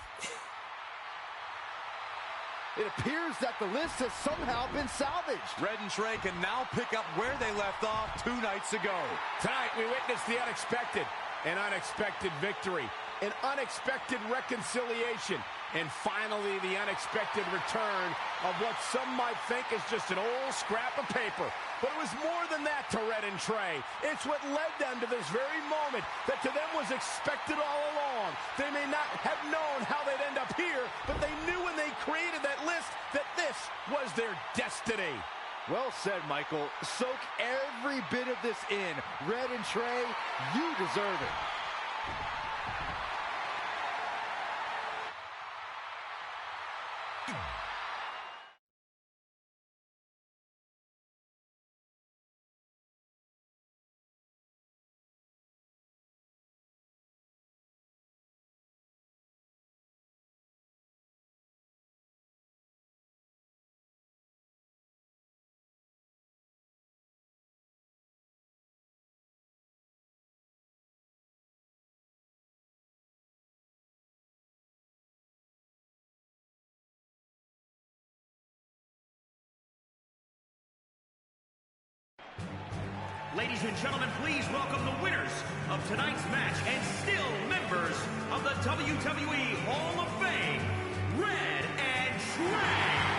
It appears that the list has somehow been salvaged. Red and Trey can now pick up where they left off 2 nights ago. Tonight, we witnessed the unexpected, an unexpected victory, an unexpected reconciliation, and finally the unexpected return of what some might think is just an old scrap of paper. But it was more than that to Red and Trey. It's what led them to this very moment that to them was expected all along. They may not have known how they'd end up here, but they knew when they created that list that this was their destiny. Well said, Michael. Soak every bit of this in. Red and Trey, you deserve it. Ladies and gentlemen, please welcome the winners of tonight's match and still members of the WWE Hall of Fame, Red and Trey.